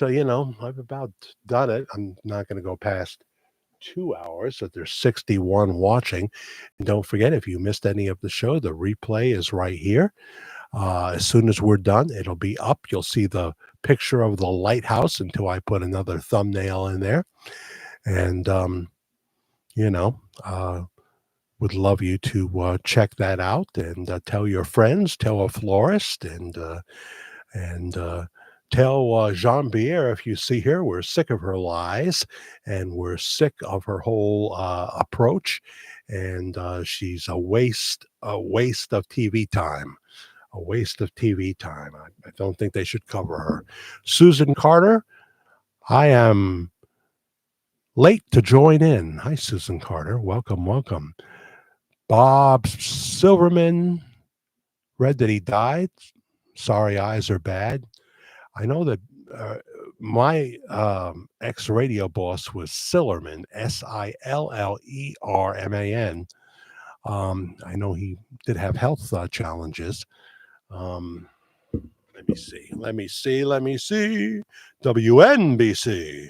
I've about done it. I'm not going to go past 2 hours, so there's 61 watching. And don't forget, if you missed any of the show, the replay is right here. As soon as we're done, it'll be up. You'll see the picture of the lighthouse until I put another thumbnail in there. And, you know, uh, would love you to check that out and tell your friends, tell a florist, and tell Jean Pierre, if you see her, we're sick of her lies and we're sick of her whole approach. And she's a waste of TV time. A waste of TV time. I don't think they should cover her. Susan Carter, I am late to join in. Hi, Susan Carter. Welcome, welcome. Bob Silverman read that he died. Sorry, eyes are bad. I know that uh, my ex radio boss was Sillerman, Sillerman. I know he did have health challenges. Um, let me see. WNBC.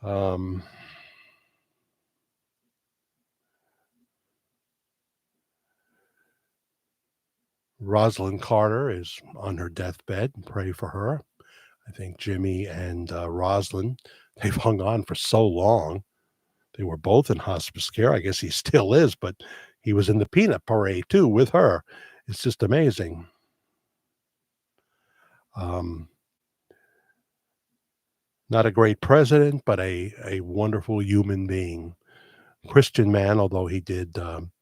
Um, Rosalind Carter is on her deathbed. Pray for her. I think Jimmy and Rosalind, they've hung on for so long. They were both in hospice care. I guess he still is, but he was in the peanut parade too with her. It's just amazing. Um, Not a great president, but a wonderful human being. Christian man, although he did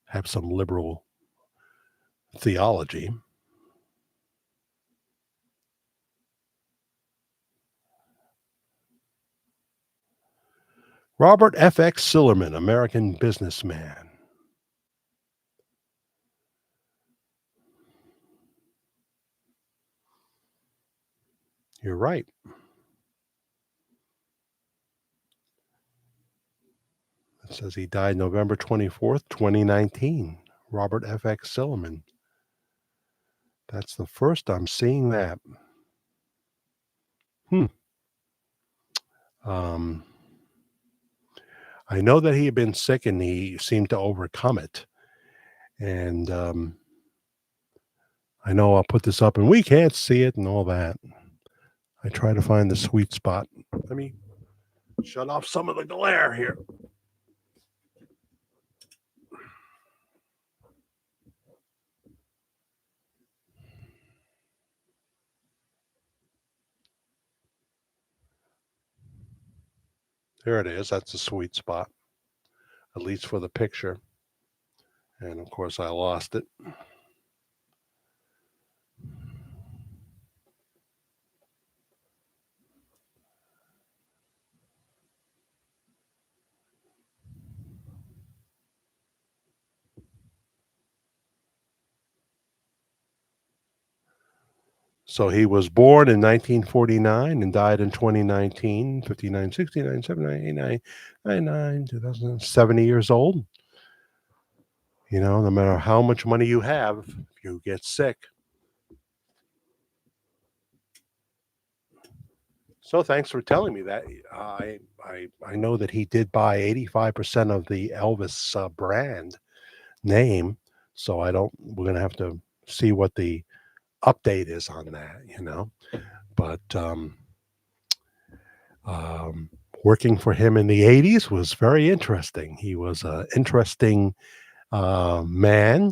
have some liberal theology. Robert F.X. Sillerman, American businessman. You're right. It says he died November 24th, 2019. Robert F.X. Sillman. That's the first I'm seeing that. Hmm. Um, I know that he had been sick and he seemed to overcome it. And I know I'll put this up and we can't see it and all that. I try to find the sweet spot. Let me shut off some of the glare here. There it is. That's the sweet spot, at least for the picture. And of course, I lost it. So he was born in 1949 and died in 2019, 59, 69, 79, 89, 99, 2070 years old. No matter how much money you have, if you get sick, So thanks for telling me that. I know that he did buy 85% of the Elvis brand name, so I don't. We're gonna have to see what the update is on that, But um, working for him in the '80s was very interesting. He was an interesting man.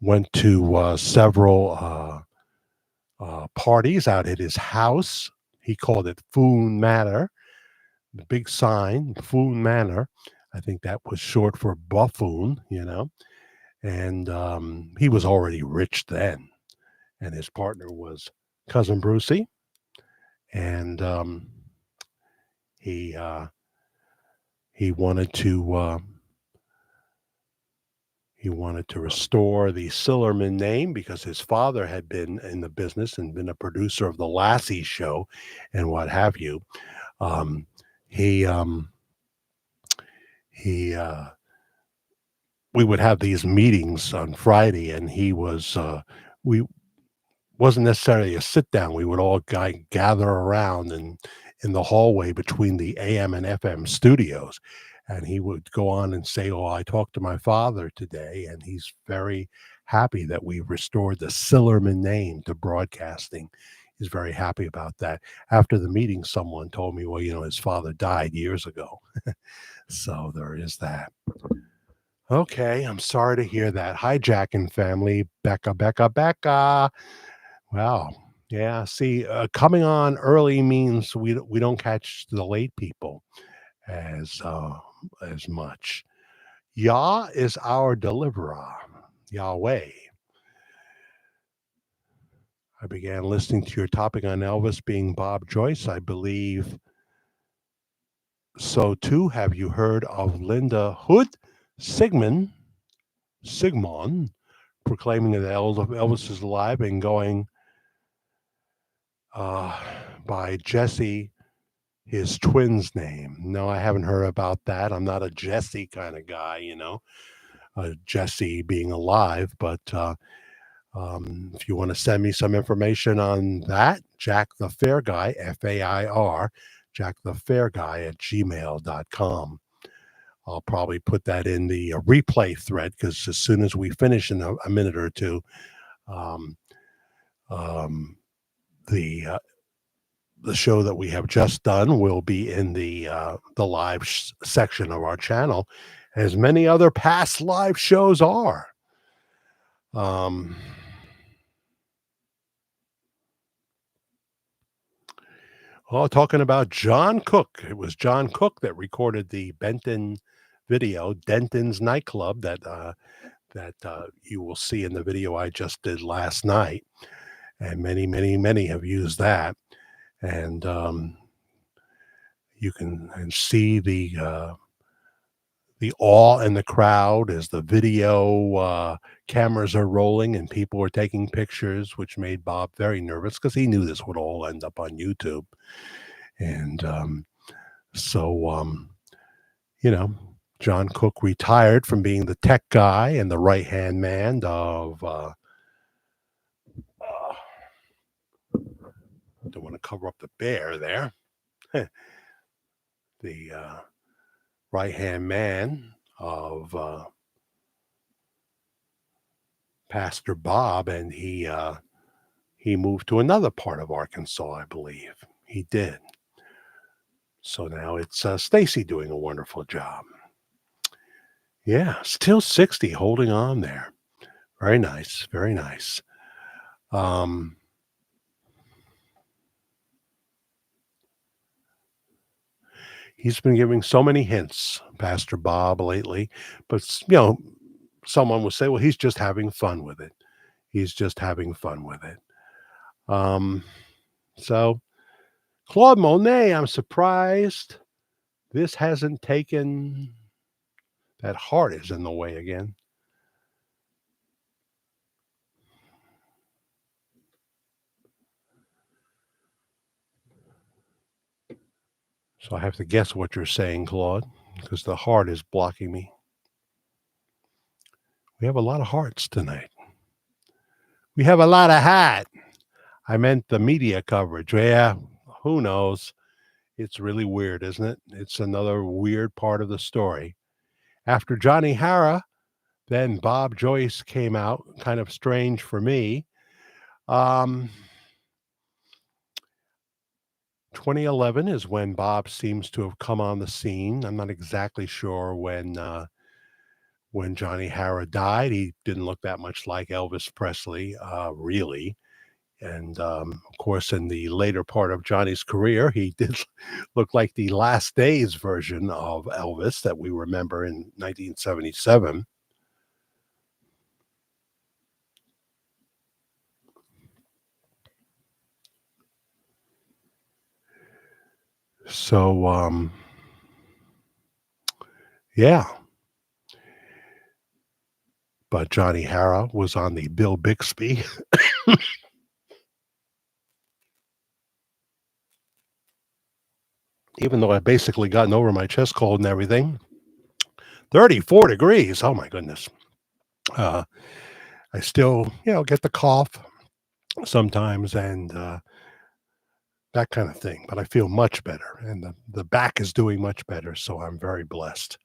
Went to several parties out at his house. He called it Foon Manor, the big sign, Foon Manor. I think that was short for buffoon. And he was already rich then. And his partner was Cousin Brucey. And he he wanted to restore the Sillerman name because his father had been in the business and been a producer of the Lassie show and what have you. Um, he he We would have these meetings on Friday, and we wasn't necessarily a sit down. We would all gather around in the hallway between the AM and FM studios, and he would go on and say, "Oh, I talked to my father today, and he's very happy that we restored the Sillerman name to broadcasting. He's very happy about that." After the meeting, someone told me, "Well, his father died years ago." So there is that. Okay, I'm sorry to hear that. Hijacking family, Becca, Becca, Becca. Wow. Yeah. See, coming on early means we don't catch the late people as much. Yah is our deliverer. Yahweh. I began listening to your topic on Elvis being Bob Joyce. I believe so too. Have you heard of Linda Hood Sigmund proclaiming that Elvis is alive and going uh, by Jesse, his twin's name? No, I haven't heard about that. I'm not a Jesse kind of guy, Jesse being alive. But if you want to send me some information on that, Jack the Fair Guy, FAIR, Jack the Fair Guy at gmail.com. I'll probably put that in the replay thread because as soon as we finish in a minute or two, um, um, the the show that we have just done will be in the live section of our channel, as many other past live shows are. Um, Talking about John Cook. It was John Cook that recorded the Benton video, Denton's nightclub, that you will see in the video I just did last night, and many, many, many have used that, and you can see the awe in the crowd as the video cameras are rolling and people are taking pictures, which made Bob very nervous because he knew this would all end up on YouTube. And so, John Cook retired from being the tech guy and the right-hand man of, don't want to cover up the bear there, the right-hand man of Pastor Bob, and he moved to another part of Arkansas, I believe. He did. So now it's Stacy doing a wonderful job. Yeah, still 60, holding on there. Very nice, very nice. He's been giving so many hints, Pastor Bob, lately, but someone will say, well, he's just having fun with it. He's just having fun with it. So Claude Monet, I'm surprised this hasn't taken. That heart is in the way again. So I have to guess what you're saying, Claude, because the heart is blocking me. We have a lot of hearts tonight. We have a lot of hat. I meant the media coverage. Yeah, who knows? It's really weird, isn't it? It's another weird part of the story. After Johnny Hara, then Bob Joyce came out, kind of strange for me. Um, 2011 is when Bob seems to have come on the scene. I'm not exactly sure when Johnny Hara died. He didn't look that much like Elvis Presley, really. And of course, in the later part of Johnny's career, he did look like the last days version of Elvis that we remember in 1977. So, yeah, but Johnny Hara was on the Bill Bixby. Even though I basically gotten over my chest cold and everything, 34 degrees. Oh my goodness. Uh, I still, get the cough sometimes and that kind of thing, but I feel much better and the back is doing much better. So I'm very blessed.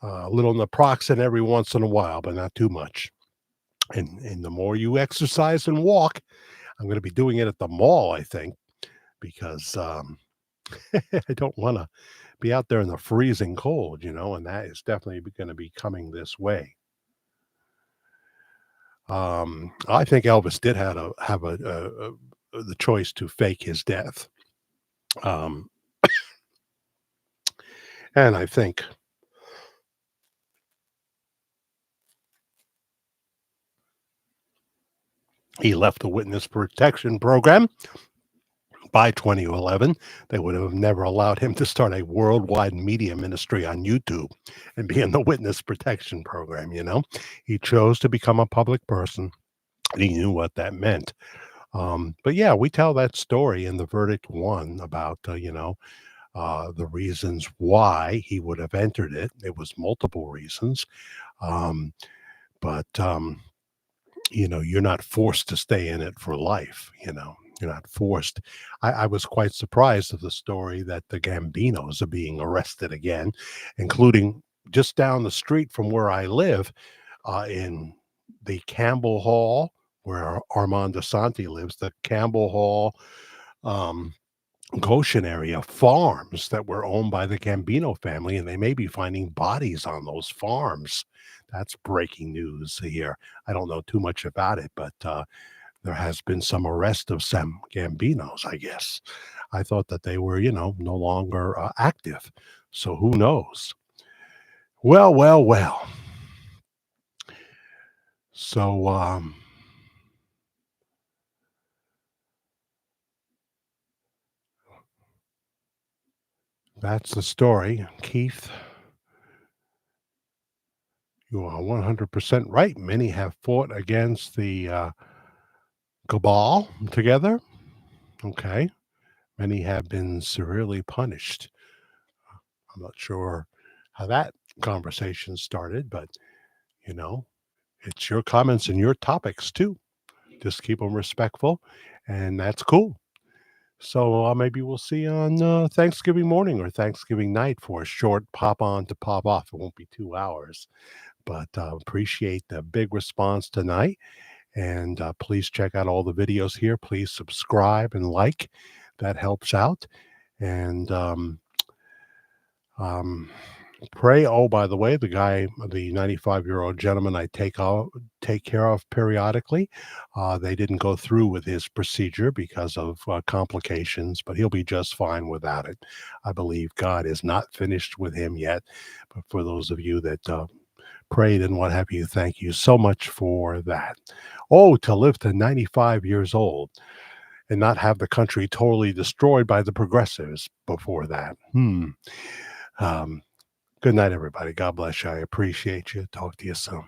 A little naproxen every once in a while, but not too much. And the more you exercise and walk, I'm going to be doing it at the mall, I think, because I don't want to be out there in the freezing cold, and that is definitely going to be coming this way. I think Elvis did have the choice to fake his death, um, and I think he left the witness protection program by 2011. They would have never allowed him to start a worldwide media ministry on YouTube and be in the witness protection program. He chose to become a public person. And he knew what that meant. But yeah, we tell that story in the verdict one about, the reasons why he would have entered it. It was multiple reasons. Um, but you're not forced to stay in it for life. You're not forced. I was quite surprised of the story that the Gambinos are being arrested again, including just down the street from where I live, in the Campbell Hall, where Armand DeSanti lives, the Campbell Hall, um, Goshen area farms that were owned by the Gambino family, and they may be finding bodies on those farms. That's breaking news here. I don't know too much about it, but there has been some arrest of some Gambinos, I guess. I thought that they were, no longer active. So who knows? Well, well, well. So, that's the story. Keith, you are 100% right. Many have fought against the cabal together. Okay. Many have been severely punished. I'm not sure how that conversation started, but you know, it's your comments and your topics too. Just keep them respectful, and that's cool. So maybe we'll see you on Thanksgiving morning or Thanksgiving night for a short pop on to pop off. It won't be 2 hours, but appreciate the big response tonight. And please check out all the videos here. Please subscribe and like. That helps out. And um, pray. Oh, by the way, the 95-year-old gentleman I take care of periodically, they didn't go through with his procedure because of complications, but he'll be just fine without it. I believe God is not finished with him yet. But for those of you that prayed and what have you, thank you so much for that. Oh, to live to 95 years old and not have the country totally destroyed by the progressives before that. Um, Good night, everybody. God bless you. I appreciate you. Talk to you soon.